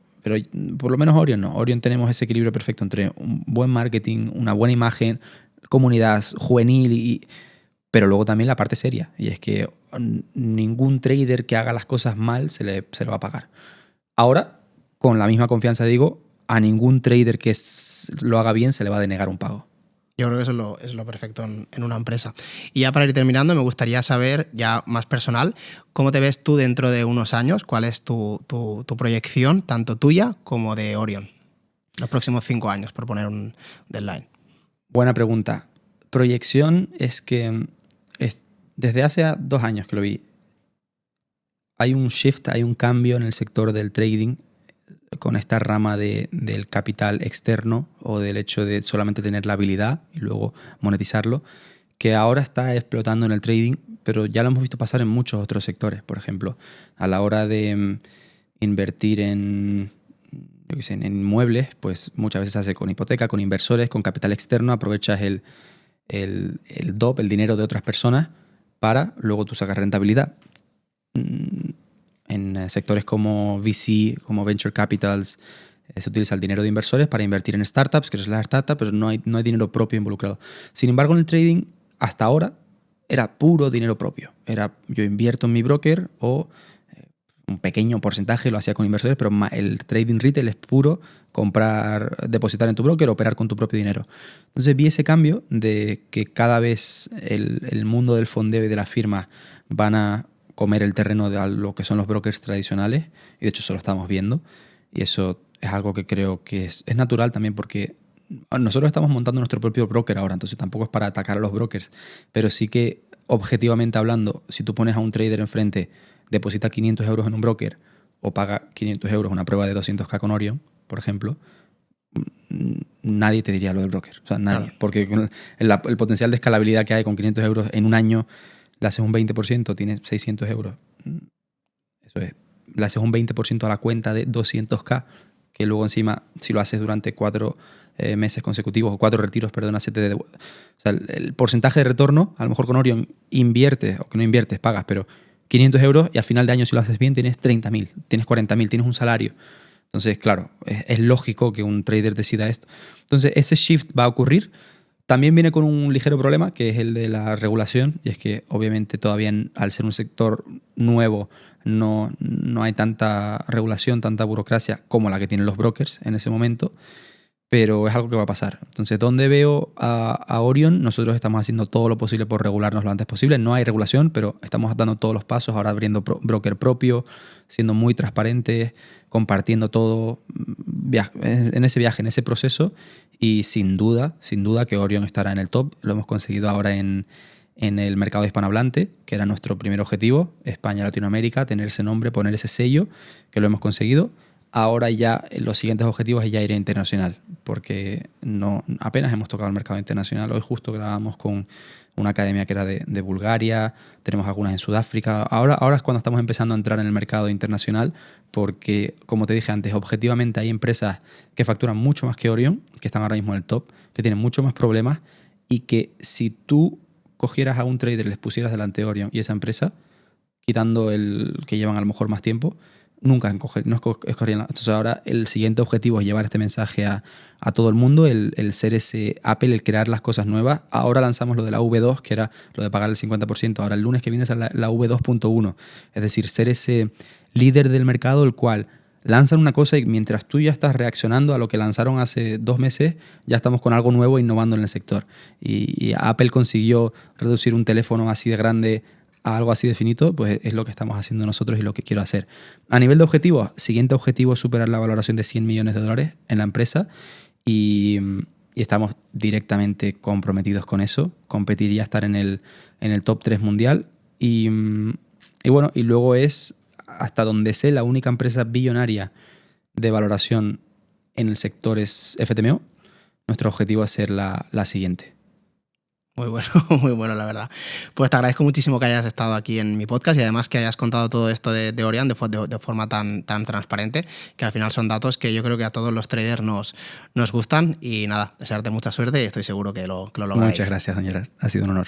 por lo menos Orion no. Orion tenemos ese equilibrio perfecto entre un buen marketing, una buena imagen, comunidad juvenil, pero luego también la parte seria. Y es que ningún trader que haga las cosas mal se le va a pagar. Ahora, con la misma confianza digo, a ningún trader que lo haga bien se le va a denegar un pago. Yo creo que eso es lo perfecto en una empresa. Y ya para ir terminando, me gustaría saber, ya más personal, ¿cómo te ves tú dentro de unos años? ¿Cuál es tu proyección, tanto tuya como de Orion? Los próximos 5 años, por poner un deadline. Buena pregunta. Proyección es que desde hace 2 años que lo vi, hay un shift, hay un cambio en el sector del trading con esta rama del capital externo o del hecho de solamente tener la habilidad y luego monetizarlo, que ahora está explotando en el trading, pero ya lo hemos visto pasar en muchos otros sectores. Por ejemplo, a la hora de invertir en inmuebles, pues muchas veces se hace con hipoteca, con inversores, con capital externo, aprovechas el DOP, el dinero de otras personas, para luego tú sacar rentabilidad. En sectores como VC, como Venture Capitals, se utiliza el dinero de inversores para invertir en startups, que es la startup, pero no hay dinero propio involucrado. Sin embargo, en el trading, hasta ahora, era puro dinero propio. Yo invierto en mi broker o un pequeño porcentaje lo hacía con inversores, pero el trading retail es puro comprar, depositar en tu broker, operar con tu propio dinero. Entonces vi ese cambio de que cada vez el mundo del fondeo y de las firmas van a comer el terreno de lo que son los brokers tradicionales, y de hecho eso lo estamos viendo, y eso es algo que creo que es natural también, porque nosotros estamos montando nuestro propio broker ahora, entonces tampoco es para atacar a los brokers, pero sí que objetivamente hablando, si tú pones a un trader enfrente, deposita 500 euros en un broker o paga 500 euros una prueba de 200K con Orion, por ejemplo, nadie te diría lo del broker, o sea, nadie, claro. Porque el potencial de escalabilidad que hay con 500 euros en un año, le haces un 20%, tienes 600 euros. Eso es. Le haces un 20% a la cuenta de 200K, que luego encima, si lo haces durante 4 meses consecutivos, o 4 retiros, perdona, o sea, el porcentaje de retorno, a lo mejor con Orion inviertes, o que no inviertes, pagas, pero 500 euros y al final de año, si lo haces bien, tienes 30.000, tienes 40.000, tienes un salario. Entonces, claro, es lógico que un trader decida esto. Entonces, ese shift va a ocurrir. También viene con un ligero problema, que es el de la regulación, y es que obviamente todavía al ser un sector nuevo no hay tanta regulación, tanta burocracia como la que tienen los brokers en ese momento, pero es algo que va a pasar. Entonces, ¿dónde veo a Orion? Nosotros estamos haciendo todo lo posible por regularnos lo antes posible. No hay regulación, pero estamos dando todos los pasos, ahora abriendo broker propio, siendo muy transparentes, compartiendo todo en ese viaje, en ese proceso, y sin duda que Orion estará en el top. Lo hemos conseguido ahora en el mercado hispanohablante, que era nuestro primer objetivo, España, Latinoamérica, tener ese nombre, poner ese sello, que lo hemos conseguido. Ahora ya los siguientes objetivos es ya ir a internacional, porque apenas hemos tocado el mercado internacional. Hoy justo grabamos con una academia que era de Bulgaria, tenemos algunas en Sudáfrica. Ahora es cuando estamos empezando a entrar en el mercado internacional, porque, como te dije antes, objetivamente hay empresas que facturan mucho más que Orion, que están ahora mismo en el top, que tienen mucho más problemas, y que si tú cogieras a un trader y les pusieras delante de Orion y esa empresa, quitando el que llevan a lo mejor más tiempo, nunca escogerían. Entonces ahora el siguiente objetivo es llevar este mensaje a todo el mundo, el ser ese Apple, el crear las cosas nuevas. Ahora lanzamos lo de la V2, que era lo de pagar el 50%. Ahora el lunes que viene es la V2.1. Es decir, ser líder del mercado, el cual lanzan una cosa y mientras tú ya estás reaccionando a lo que lanzaron hace 2 meses, ya estamos con algo nuevo innovando en el sector. Y Apple consiguió reducir un teléfono así de grande a algo así de finito, pues es lo que estamos haciendo nosotros y lo que quiero hacer. A nivel de objetivos, siguiente objetivo es superar la valoración de $100 millones en la empresa y estamos directamente comprometidos con eso. Competir y estar en el top 3 mundial y bueno, y luego es, hasta donde sé, la única empresa billonaria de valoración en el sector es FTMO. Nuestro objetivo es ser la siguiente. Muy bueno, la verdad. Pues te agradezco muchísimo que hayas estado aquí en mi podcast y además que hayas contado todo esto de Orion de forma tan transparente, que al final son datos que yo creo que a todos los traders nos gustan. Y nada, desearte mucha suerte y estoy seguro que lo lograréis. Muchas gracias, don Gerard. Ha sido un honor.